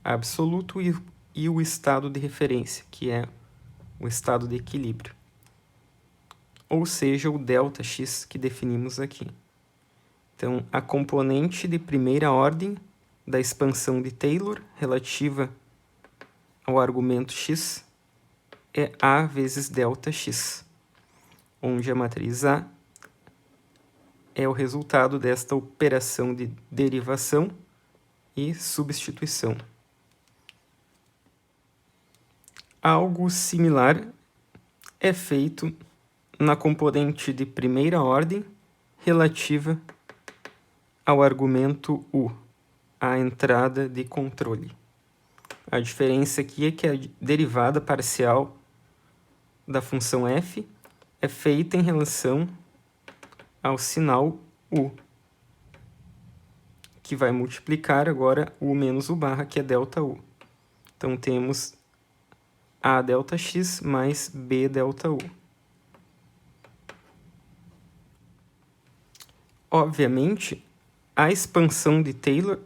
absoluto e o estado de referência, que é o estado de equilíbrio, ou seja, o ΔX que definimos aqui. Então, a componente de primeira ordem da expansão de Taylor relativa ao argumento x é A vezes ΔX, onde a matriz A é o resultado desta operação de derivação e substituição. Algo similar é feito na componente de primeira ordem relativa ao argumento U, a entrada de controle. A diferença aqui é que a derivada parcial da função f é feita em relação ao sinal U, que vai multiplicar agora U menos U barra, que é ΔU. Então, temos A ΔX mais B ΔU. Obviamente, a expansão de Taylor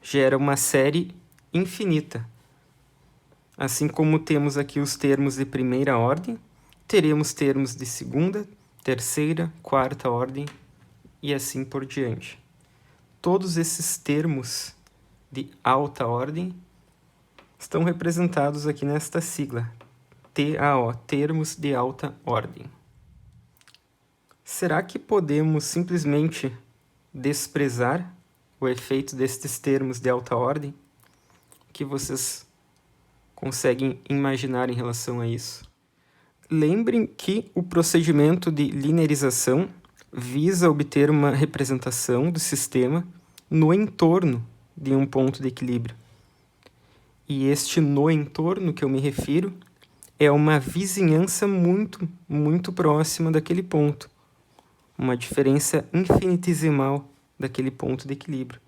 gera uma série infinita. Assim como temos aqui os termos de primeira ordem, teremos termos de segunda, terceira, quarta ordem e assim por diante. Todos esses termos de alta ordem estão representados aqui nesta sigla, TAO, termos de alta ordem. Será que podemos simplesmente desprezar o efeito destes termos de alta ordem? O que vocês conseguem imaginar em relação a isso? Lembrem que o procedimento de linearização visa obter uma representação do sistema no entorno de um ponto de equilíbrio. E este no entorno que eu me refiro é uma vizinhança muito próxima daquele ponto. Uma diferença infinitesimal daquele ponto de equilíbrio.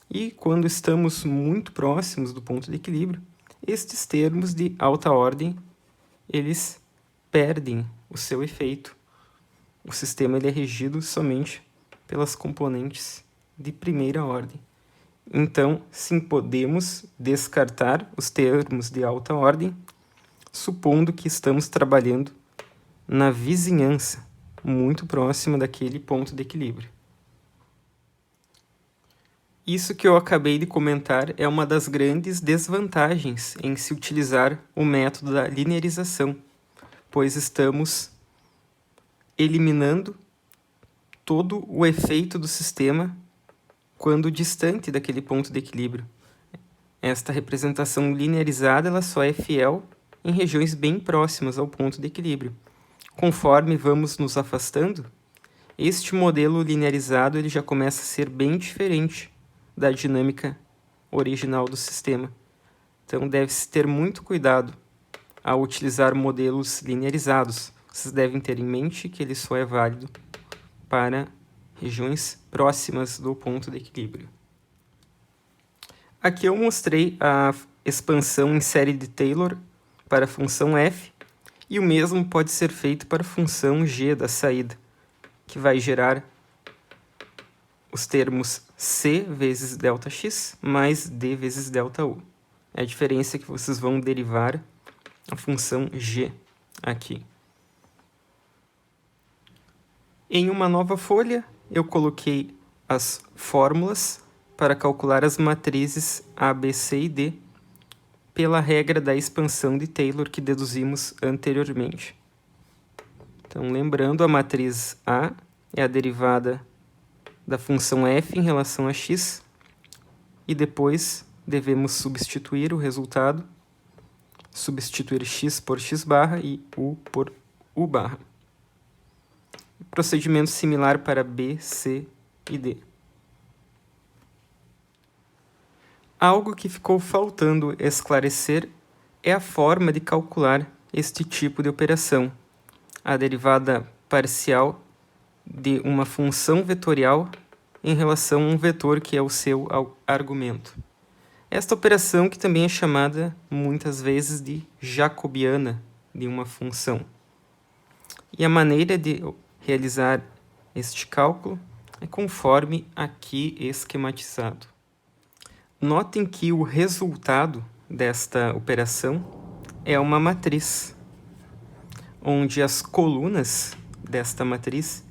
E quando estamos muito próximos do ponto de equilíbrio, estes termos de alta ordem, eles perdem o seu efeito. O sistema ele é regido somente pelas componentes de primeira ordem. Então, sim, podemos descartar os termos de alta ordem, supondo que estamos trabalhando na vizinhança, muito próxima daquele ponto de equilíbrio. Isso que eu acabei de comentar é uma das grandes desvantagens em se utilizar o método da linearização, pois estamos eliminando todo o efeito do sistema quando distante daquele ponto de equilíbrio. Esta representação linearizada ela só é fiel em regiões bem próximas ao ponto de equilíbrio. Conforme vamos nos afastando, este modelo linearizado ele já começa a ser bem diferente da dinâmica original do sistema. Então, deve-se ter muito cuidado ao utilizar modelos linearizados. Vocês devem ter em mente que ele só é válido para regiões próximas do ponto de equilíbrio. Aqui eu mostrei a expansão em série de Taylor para a função f, e o mesmo pode ser feito para a função g da saída, que vai gerar os termos c vezes ΔX mais d vezes ΔU. É a diferença que vocês vão derivar a função g aqui. Em uma nova folha, eu coloquei as fórmulas para calcular as matrizes A, B, C e D pela regra da expansão de Taylor que deduzimos anteriormente. Então, lembrando, a matriz A é a derivada da função f em relação a x, e depois devemos substituir o resultado, substituir x por x barra e u por u barra. Procedimento similar para B, C e D. Algo que ficou faltando esclarecer é a forma de calcular este tipo de operação, a derivada parcial de uma função vetorial em relação a um vetor que é o seu argumento. Esta operação que também é chamada muitas vezes de jacobiana de uma função. E a maneira de realizar este cálculo é conforme aqui esquematizado. Notem que o resultado desta operação é uma matriz, onde as colunas desta matriz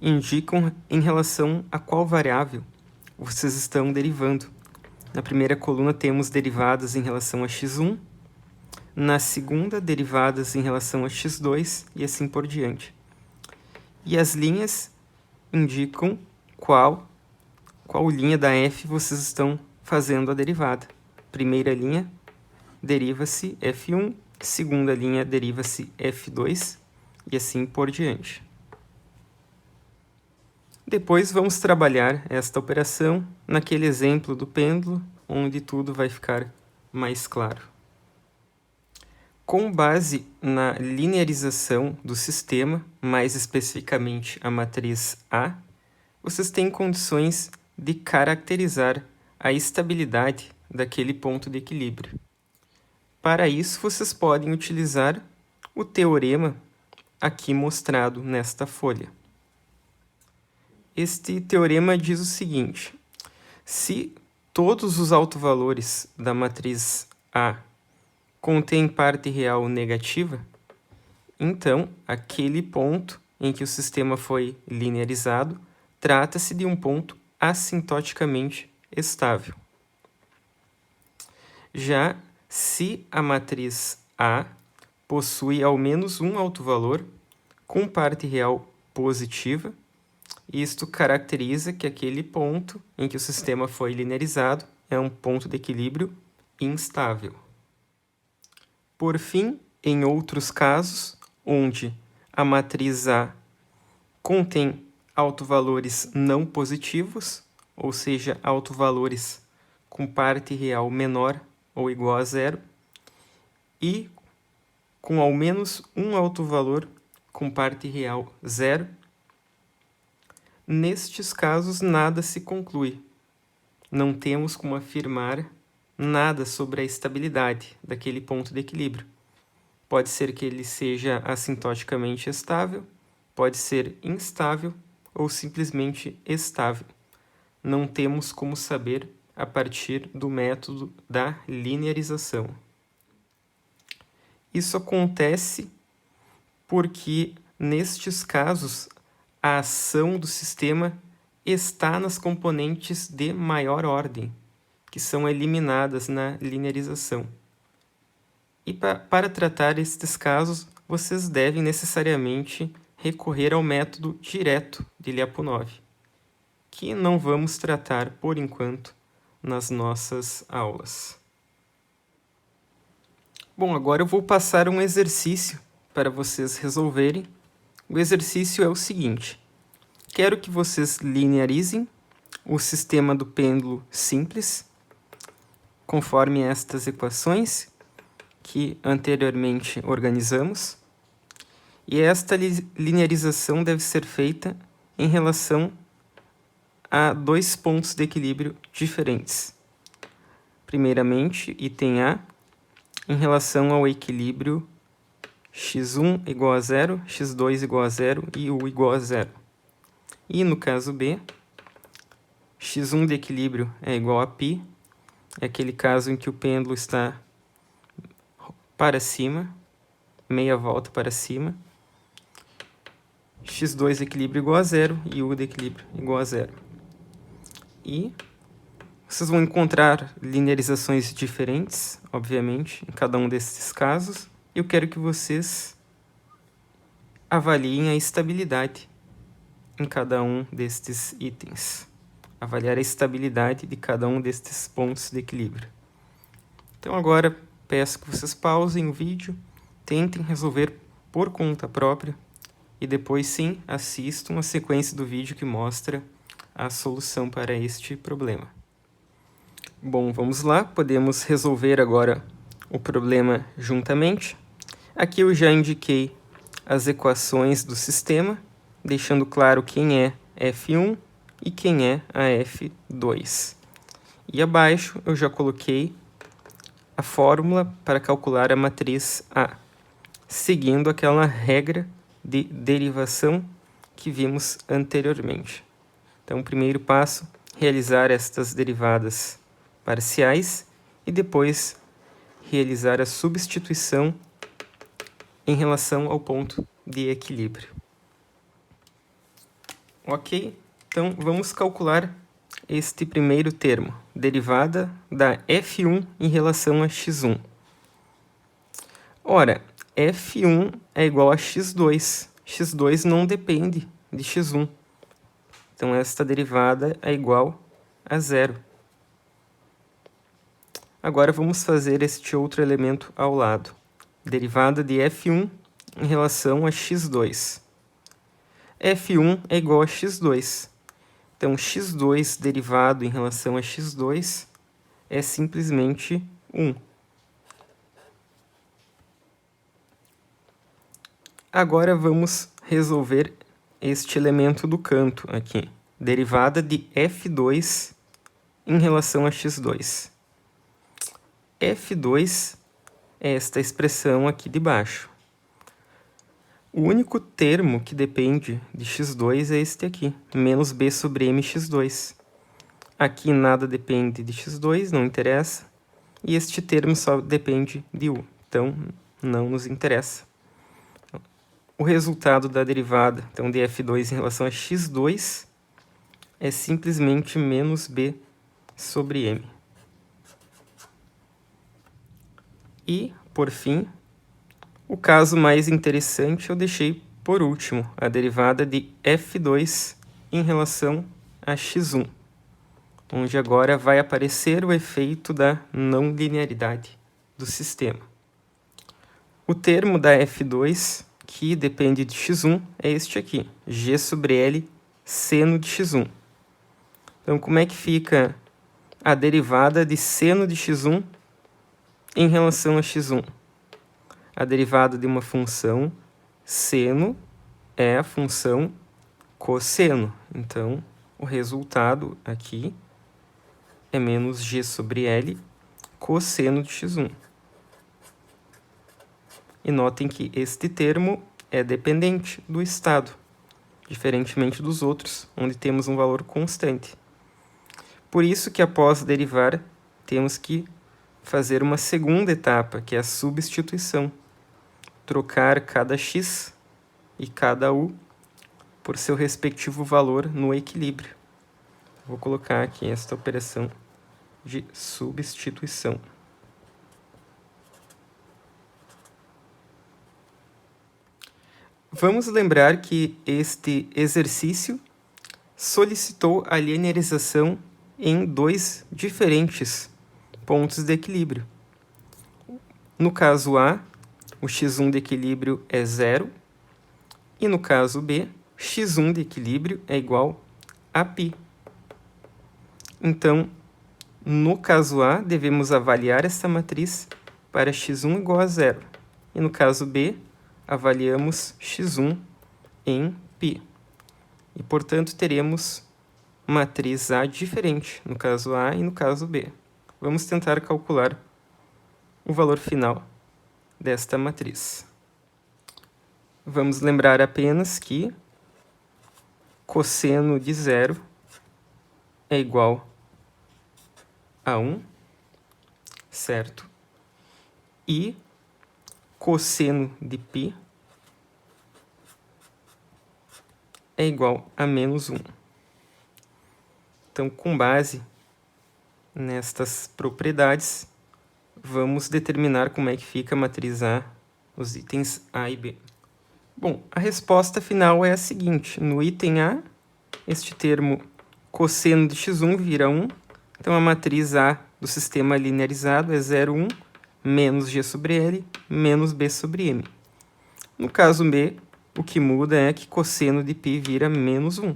indicam em relação a qual variável vocês estão derivando. Na primeira coluna temos derivadas em relação a x1, na segunda derivadas em relação a x2 e assim por diante. E as linhas indicam qual linha da f vocês estão fazendo a derivada. Primeira linha deriva-se f1, segunda linha deriva-se f2 e assim por diante. Depois vamos trabalhar esta operação naquele exemplo do pêndulo, onde tudo vai ficar mais claro. Com base na linearização do sistema, mais especificamente a matriz A, vocês têm condições de caracterizar a estabilidade daquele ponto de equilíbrio. Para isso, vocês podem utilizar o teorema aqui mostrado nesta folha. Este teorema diz o seguinte: se todos os autovalores da matriz A contêm parte real negativa, então aquele ponto em que o sistema foi linearizado trata-se de um ponto assintoticamente estável. Já se a matriz A possui ao menos um autovalor com parte real positiva, isto caracteriza que aquele ponto em que o sistema foi linearizado é um ponto de equilíbrio instável. Por fim, em outros casos, onde a matriz A contém autovalores não positivos, ou seja, autovalores com parte real menor ou igual a zero, e com ao menos um autovalor com parte real zero, nestes casos, nada se conclui. Não temos como afirmar nada sobre a estabilidade daquele ponto de equilíbrio. Pode ser que ele seja assintoticamente estável, pode ser instável ou simplesmente estável. Não temos como saber a partir do método da linearização. Isso acontece porque, nestes casos, a ação do sistema está nas componentes de maior ordem, que são eliminadas na linearização. E para tratar estes casos, vocês devem necessariamente recorrer ao método direto de Lyapunov, que não vamos tratar por enquanto nas nossas aulas. Bom, agora eu vou passar um exercício para vocês resolverem. O exercício é o seguinte: quero que vocês linearizem o sistema do pêndulo simples, conforme estas equações que anteriormente organizamos. E esta linearização deve ser feita em relação a dois pontos de equilíbrio diferentes. Primeiramente, item A, em relação ao equilíbrio x1 igual a zero, x2 igual a zero e u igual a zero. E no caso B, x1 de equilíbrio é igual a π, é aquele caso em que o pêndulo está para cima, meia volta para cima, x2 de equilíbrio igual a zero e u de equilíbrio igual a zero. E vocês vão encontrar linearizações diferentes, obviamente, em cada um desses casos. Eu quero que vocês avaliem a estabilidade em cada um destes itens. Avaliar a estabilidade de cada um destes pontos de equilíbrio. Então agora peço que vocês pausem o vídeo, tentem resolver por conta própria e depois sim assistam a sequência do vídeo que mostra a solução para este problema. Bom, vamos lá, podemos resolver agora o problema juntamente. Aqui eu já indiquei as equações do sistema, deixando claro quem é F1 e quem é a F2. E abaixo eu já coloquei a fórmula para calcular a matriz A, seguindo aquela regra de derivação que vimos anteriormente. Então, o primeiro passo, realizar estas derivadas parciais e depois realizar a substituição em relação ao ponto de equilíbrio. Ok? Então, vamos calcular este primeiro termo, derivada da F1 em relação a x1. Ora, F1 é igual a x2. x2 não depende de x1. Então, esta derivada é igual a zero. Agora, vamos fazer este outro elemento ao lado. Derivada de F1 em relação a x2. F1 é igual a x2. Então, x2 derivado em relação a x2 é simplesmente 1. Agora, vamos resolver este elemento do canto aqui. Derivada de F2 em relação a x2. F2 é esta expressão aqui de baixo. O único termo que depende de x2 é este aqui, menos b sobre mx2. Aqui nada depende de x2, não interessa. E este termo só depende de u, então não nos interessa. O resultado da derivada então, de f2 em relação a x2 é simplesmente menos b sobre m. E, por fim, o caso mais interessante eu deixei por último, a derivada de f2 em relação a x1, onde agora vai aparecer o efeito da não linearidade do sistema. O termo da f2, que depende de x1, é este aqui, g sobre L seno de x1. Então, como é que fica a derivada de seno de x1 em relação a x1? A derivada de uma função seno é a função cosseno. Então, o resultado aqui é menos g sobre L cosseno de x1. E notem que este termo é dependente do estado, diferentemente dos outros, onde temos um valor constante. Por isso que após derivar, temos que fazer uma segunda etapa, que é a substituição. Trocar cada x e cada u por seu respectivo valor no equilíbrio. Vou colocar aqui esta operação de substituição. Vamos lembrar que este exercício solicitou a linearização em dois diferentes pontos de equilíbrio. No caso A, o x1 de equilíbrio é zero, e no caso B, x1 de equilíbrio é igual a π. Então, no caso A, devemos avaliar essa matriz para x1 igual a zero, e no caso B, avaliamos x1 em π. E, portanto, teremos matriz A diferente no caso A e no caso B. Vamos tentar calcular o valor final desta matriz. Vamos lembrar apenas que cosseno de zero é igual a 1, certo? E cosseno de π é igual a menos 1. Então, com base nestas propriedades, vamos determinar como é que fica a matriz A, os itens A e B. Bom, a resposta final é a seguinte. No item A, este termo cosseno de x1 vira 1. Então, a matriz A do sistema linearizado é 0, 1, menos g sobre L, menos b sobre m. No caso B, o que muda é que cosseno de π vira menos 1.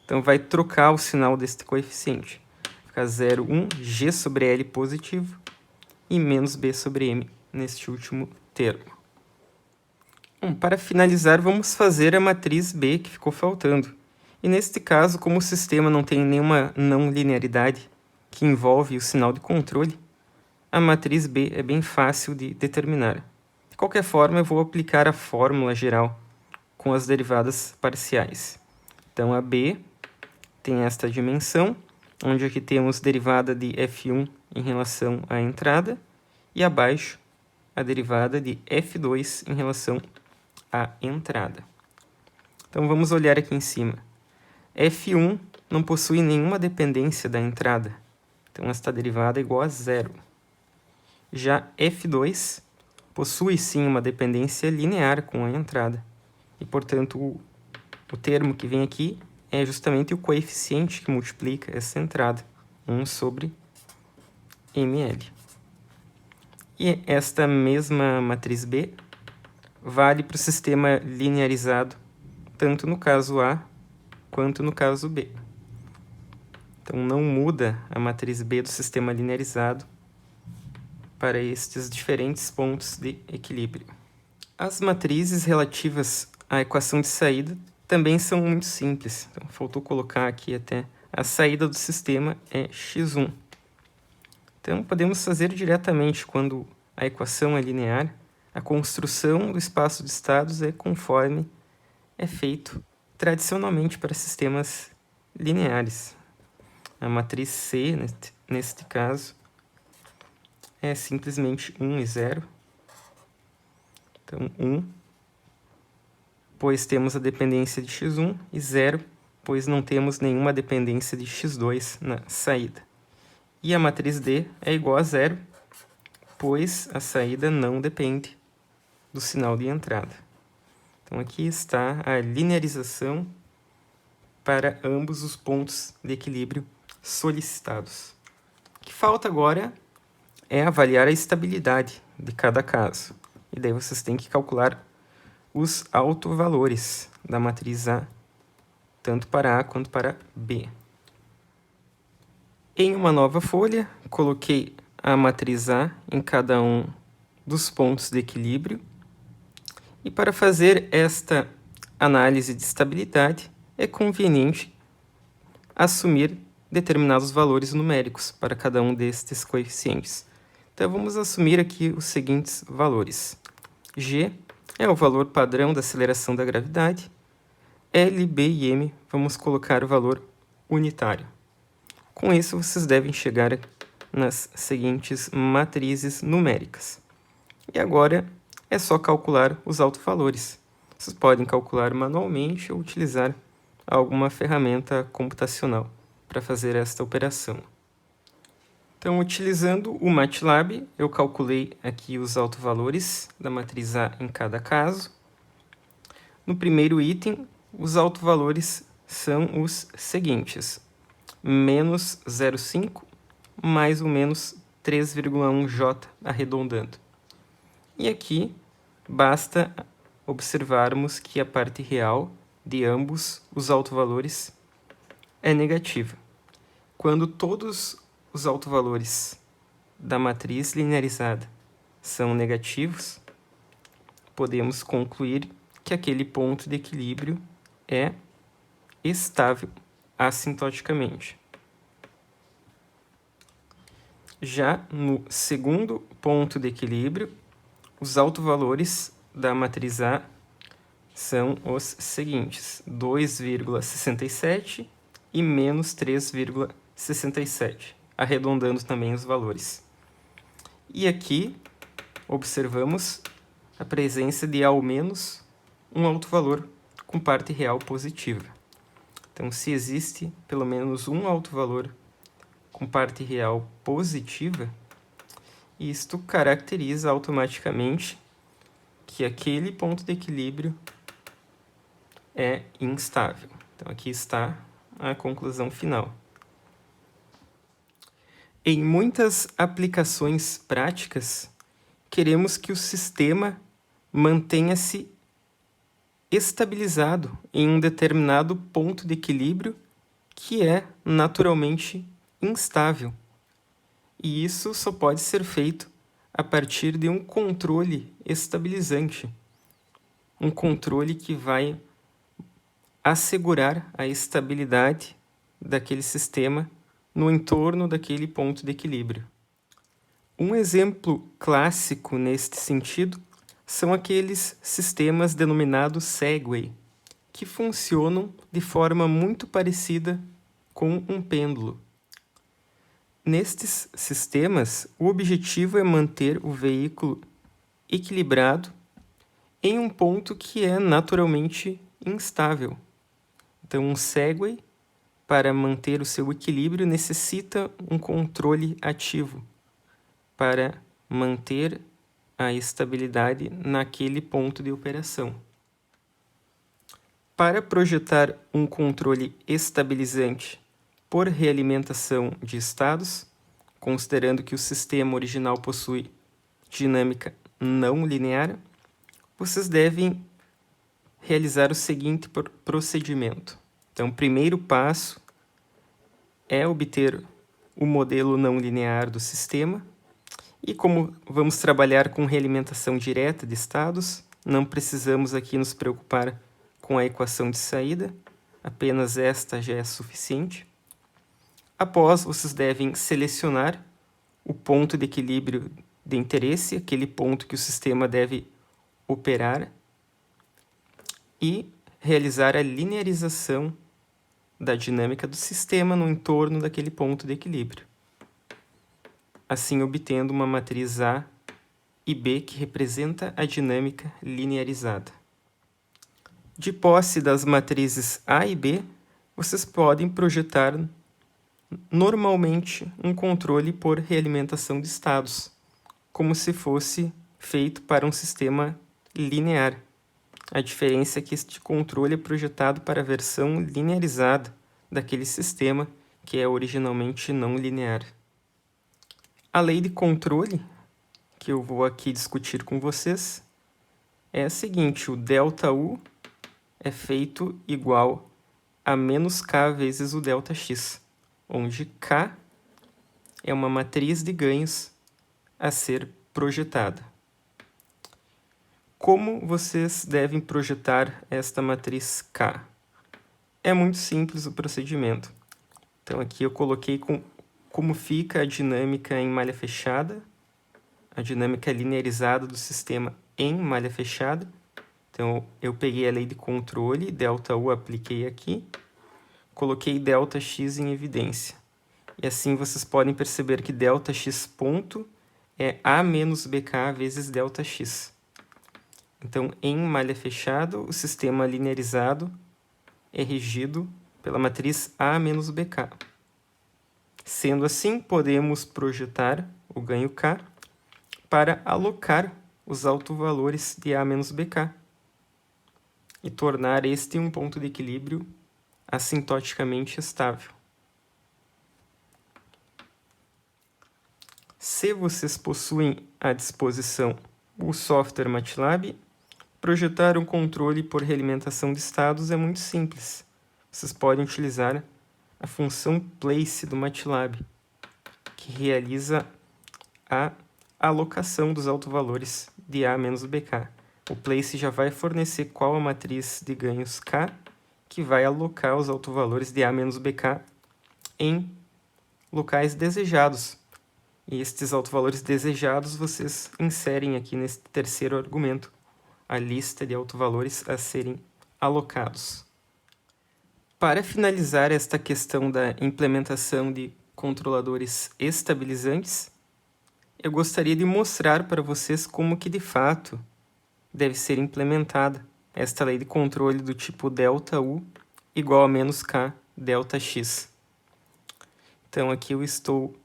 Então, vai trocar o sinal deste coeficiente. Fica 0, 1, g sobre L positivo e menos b sobre m neste último termo. Bom, para finalizar, vamos fazer a matriz B que ficou faltando. E neste caso, como o sistema não tem nenhuma não linearidade que envolve o sinal de controle, a matriz B é bem fácil de determinar. De qualquer forma, eu vou aplicar a fórmula geral com as derivadas parciais. Então, a B tem esta dimensão, onde aqui temos derivada de F1 em relação à entrada, e abaixo a derivada de F2 em relação à entrada. Então, vamos olhar aqui em cima. F1 não possui nenhuma dependência da entrada, então esta derivada é igual a zero. Já F2 possui sim uma dependência linear com a entrada, e portanto o termo que vem aqui é justamente o coeficiente que multiplica essa entrada, 1 sobre ml. E esta mesma matriz B vale para o sistema linearizado, tanto no caso A quanto no caso B. Então, não muda a matriz B do sistema linearizado para estes diferentes pontos de equilíbrio. As matrizes relativas à equação de saída também são muito simples. Então, faltou colocar aqui até a saída do sistema é x1. Então, podemos fazer diretamente quando a equação é linear, a construção do espaço de estados é conforme é feito tradicionalmente para sistemas lineares. A matriz C, neste caso, é simplesmente 1 e 0. Então, 1, pois temos a dependência de x1, e 0, pois não temos nenhuma dependência de x2 na saída. E a matriz D é igual a 0, pois a saída não depende do sinal de entrada. Então, aqui está a linearização para ambos os pontos de equilíbrio solicitados. O que falta agora é avaliar a estabilidade de cada caso. E daí vocês têm que calcular os autovalores da matriz A, tanto para A quanto para B. Em uma nova folha, coloquei a matriz A em cada um dos pontos de equilíbrio. E para fazer esta análise de estabilidade, é conveniente assumir determinados valores numéricos para cada um destes coeficientes. Então, vamos assumir aqui os seguintes valores. G é o valor padrão da aceleração da gravidade. L, B e M, vamos colocar o valor unitário. Com isso, vocês devem chegar nas seguintes matrizes numéricas. E agora é só calcular os autovalores. Vocês podem calcular manualmente ou utilizar alguma ferramenta computacional para fazer esta operação. Então, utilizando o MATLAB, eu calculei aqui os autovalores da matriz A em cada caso. No primeiro item, os autovalores são os seguintes: menos 0,5 mais ou menos 3,1J arredondando. E aqui basta observarmos que a parte real de ambos os autovalores é negativa. Quando todos os autovalores da matriz linearizada são negativos, podemos concluir que aquele ponto de equilíbrio é estável assintoticamente. Já no segundo ponto de equilíbrio, os autovalores da matriz A são os seguintes: 2,67 e menos 3,67, arredondando também os valores. E aqui observamos a presença de ao menos um autovalor com parte real positiva. Então, se existe pelo menos um autovalor com parte real positiva, isto caracteriza automaticamente que aquele ponto de equilíbrio é instável. Então, aqui está a conclusão final. Em muitas aplicações práticas, queremos que o sistema mantenha-se estabilizado em um determinado ponto de equilíbrio que é naturalmente instável. E isso só pode ser feito a partir de um controle estabilizante. Um controle que vai assegurar a estabilidade daquele sistema no entorno daquele ponto de equilíbrio. Um exemplo clássico neste sentido são aqueles sistemas denominados Segway, que funcionam de forma muito parecida com um pêndulo. Nestes sistemas, o objetivo é manter o veículo equilibrado em um ponto que é naturalmente instável. Então, um Segway, para manter o seu equilíbrio, necessita um controle ativo para manter a estabilidade naquele ponto de operação. Para projetar um controle estabilizante por realimentação de estados, considerando que o sistema original possui dinâmica não linear, vocês devem realizar o seguinte procedimento. Então, o primeiro passo é obter o modelo não linear do sistema. E como vamos trabalhar com realimentação direta de estados, não precisamos aqui nos preocupar com a equação de saída, apenas esta já é suficiente. Após, vocês devem selecionar o ponto de equilíbrio de interesse, aquele ponto que o sistema deve operar, e realizar a linearização da dinâmica do sistema no entorno daquele ponto de equilíbrio, assim obtendo uma matriz A e B que representa a dinâmica linearizada. De posse das matrizes A e B, vocês podem projetar normalmente um controle por realimentação de estados, como se fosse feito para um sistema linear. A diferença é que este controle é projetado para a versão linearizada daquele sistema que é originalmente não linear. A lei de controle, que eu vou aqui discutir com vocês, é a seguinte: o ΔU é feito igual a menos K vezes o ΔX, onde K é uma matriz de ganhos a ser projetada. Como vocês devem projetar esta matriz K? É muito simples o procedimento. Então, aqui eu coloquei como fica a dinâmica em malha fechada, a dinâmica linearizada do sistema em malha fechada. Então, eu peguei a lei de controle, ΔU apliquei aqui, coloquei ΔX em evidência. E assim vocês podem perceber que ΔX ponto é A menos BK vezes ΔX. Então, em malha fechada, o sistema linearizado é regido pela matriz A menos BK. Sendo assim, podemos projetar o ganho K para alocar os autovalores de A menos BK e tornar este um ponto de equilíbrio assintoticamente estável. Se vocês possuem à disposição o software MATLAB, projetar um controle por realimentação de estados é muito simples. Vocês podem utilizar a função place do MATLAB, que realiza a alocação dos autovalores de A menos BK. O place já vai fornecer qual a matriz de ganhos K, que vai alocar os autovalores de A menos BK em locais desejados. E estes autovalores desejados vocês inserem aqui nesse terceiro argumento, a lista de autovalores a serem alocados. Para finalizar esta questão da implementação de controladores estabilizantes, eu gostaria de mostrar para vocês como que de fato deve ser implementada esta lei de controle do tipo ΔU igual a menos K ΔX. Então aqui eu estou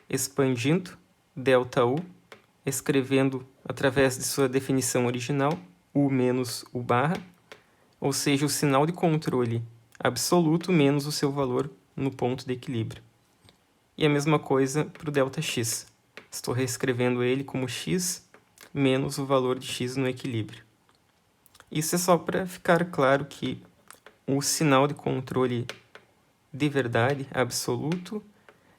expandindo ΔU, escrevendo através de sua definição original, U menos U barra, ou seja, o sinal de controle absoluto menos o seu valor no ponto de equilíbrio. E a mesma coisa para o ΔX. Estou reescrevendo ele como x menos o valor de x no equilíbrio. Isso é só para ficar claro que o sinal de controle de verdade absoluto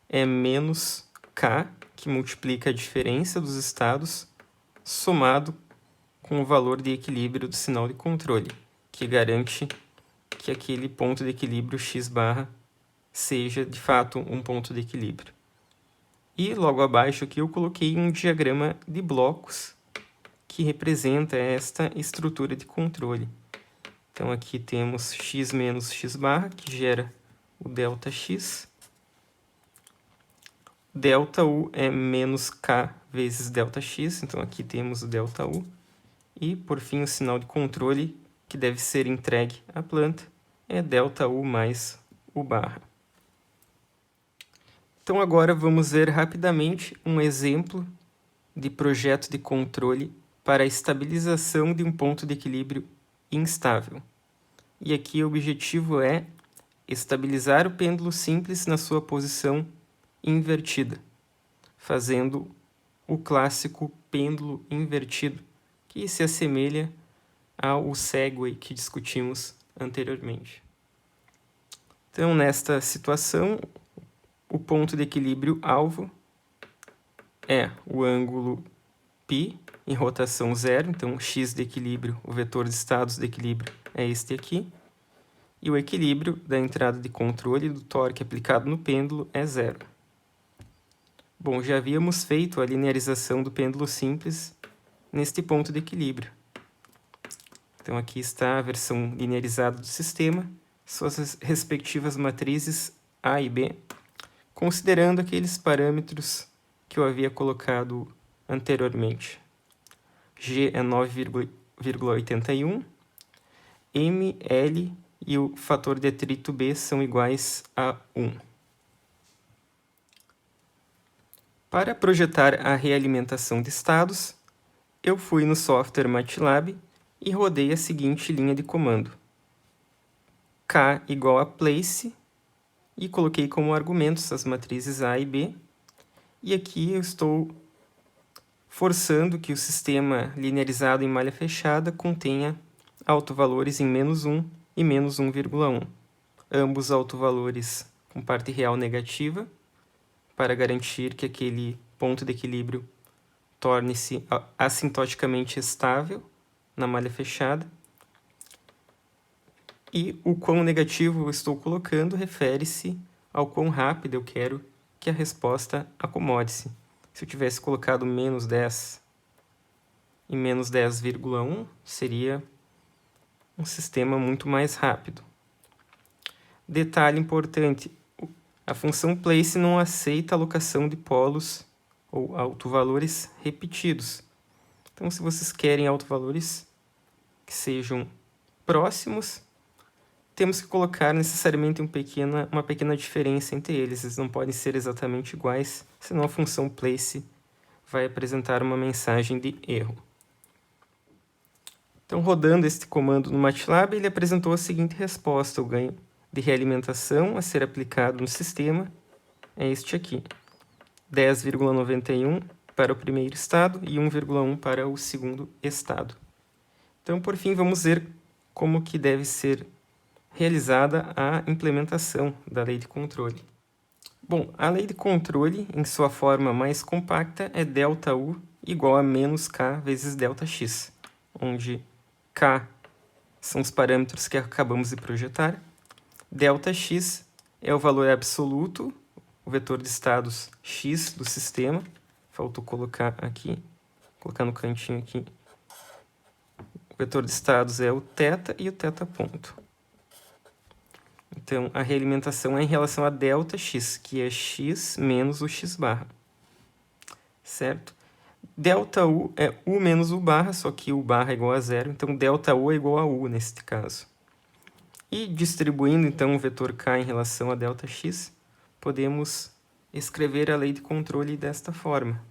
é menos K, que multiplica a diferença dos estados, somado com o valor de equilíbrio do sinal de controle, que garante que aquele ponto de equilíbrio x barra seja, de fato, um ponto de equilíbrio. E logo abaixo aqui eu coloquei um diagrama de blocos que representa esta estrutura de controle. Então aqui temos x menos x barra, que gera o ΔX. ΔU é menos K vezes ΔX, então aqui temos o ΔU. E, por fim, o sinal de controle que deve ser entregue à planta é ΔU mais U barra. Então, agora vamos ver rapidamente um exemplo de projeto de controle para a estabilização de um ponto de equilíbrio instável. E aqui o objetivo é estabilizar o pêndulo simples na sua posição invertida, fazendo o clássico pêndulo invertido, que se assemelha ao Segway que discutimos anteriormente. Então, nesta situação, o ponto de equilíbrio alvo é o ângulo π em rotação zero, então x de equilíbrio, o vetor de estados de equilíbrio é este aqui, e o equilíbrio da entrada de controle do torque aplicado no pêndulo é zero. Bom, já havíamos feito a linearização do pêndulo simples neste ponto de equilíbrio. Então, aqui está a versão linearizada do sistema, suas respectivas matrizes A e B, considerando aqueles parâmetros que eu havia colocado anteriormente. G é 9,81, M, L e o fator de atrito B são iguais a 1. Para projetar a realimentação de estados, eu fui no software MATLAB e rodei a seguinte linha de comando. K igual a place, e coloquei como argumentos as matrizes A e B. E aqui eu estou forçando que o sistema linearizado em malha fechada contenha autovalores em -1 e -1,1. Ambos autovalores com parte real negativa, para garantir que aquele ponto de equilíbrio torne-se assintoticamente estável na malha fechada. E o quão negativo eu estou colocando refere-se ao quão rápido eu quero que a resposta acomode-se. Se eu tivesse colocado -10 e -10,1, seria um sistema muito mais rápido. Detalhe importante, a função place não aceita alocação de polos ou autovalores repetidos. Então, se vocês querem autovalores que sejam próximos, temos que colocar necessariamente uma pequena diferença entre eles. Eles não podem ser exatamente iguais, senão a função place vai apresentar uma mensagem de erro. Então, rodando este comando no MATLAB, ele apresentou a seguinte resposta: o ganho de realimentação a ser aplicado no sistema é este aqui, 10,91 para o primeiro estado e 1,1 para o segundo estado. Então, por fim, vamos ver como que deve ser realizada a implementação da lei de controle. Bom, a lei de controle, em sua forma mais compacta, é ΔU igual a -K vezes ΔX, onde K são os parâmetros que acabamos de projetar, ΔX é o valor absoluto, o vetor de estados x do sistema, faltou colocar aqui, colocar no cantinho aqui, o vetor de estados é o θ e o θ ponto. Então, a realimentação é em relação a ΔX, que é x menos o x barra. Certo? ΔU é U menos U barra, só que U barra é igual a zero, então ΔU é igual a U neste caso. E distribuindo, então, o vetor K em relação a ΔX, podemos escrever a lei de controle desta forma.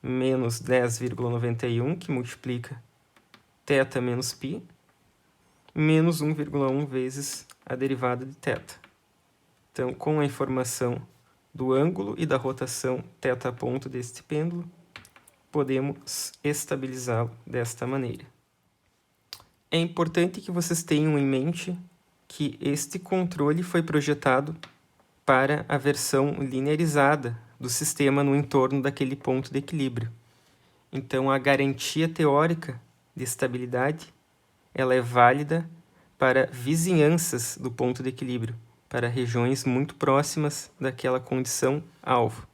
Menos 10,91, que multiplica θ menos π, menos 1,1 vezes a derivada de θ. Então, com a informação do ângulo e da rotação θ ponto deste pêndulo, podemos estabilizá-lo desta maneira. É importante que vocês tenham em mente que este controle foi projetado para a versão linearizada do sistema no entorno daquele ponto de equilíbrio. Então, a garantia teórica de estabilidade ela é válida para vizinhanças do ponto de equilíbrio, para regiões muito próximas daquela condição alvo.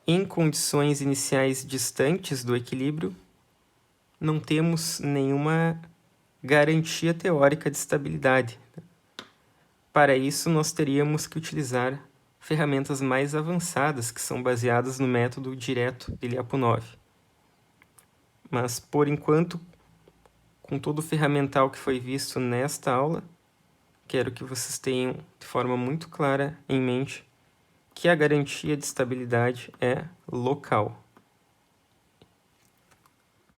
Em condições iniciais distantes do equilíbrio, não temos nenhuma garantia teórica de estabilidade. Para isso, nós teríamos que utilizar ferramentas mais avançadas que são baseadas no método direto de Lyapunov. Mas, por enquanto, com todo o ferramental que foi visto nesta aula, quero que vocês tenham de forma muito clara em mente que a garantia de estabilidade é local.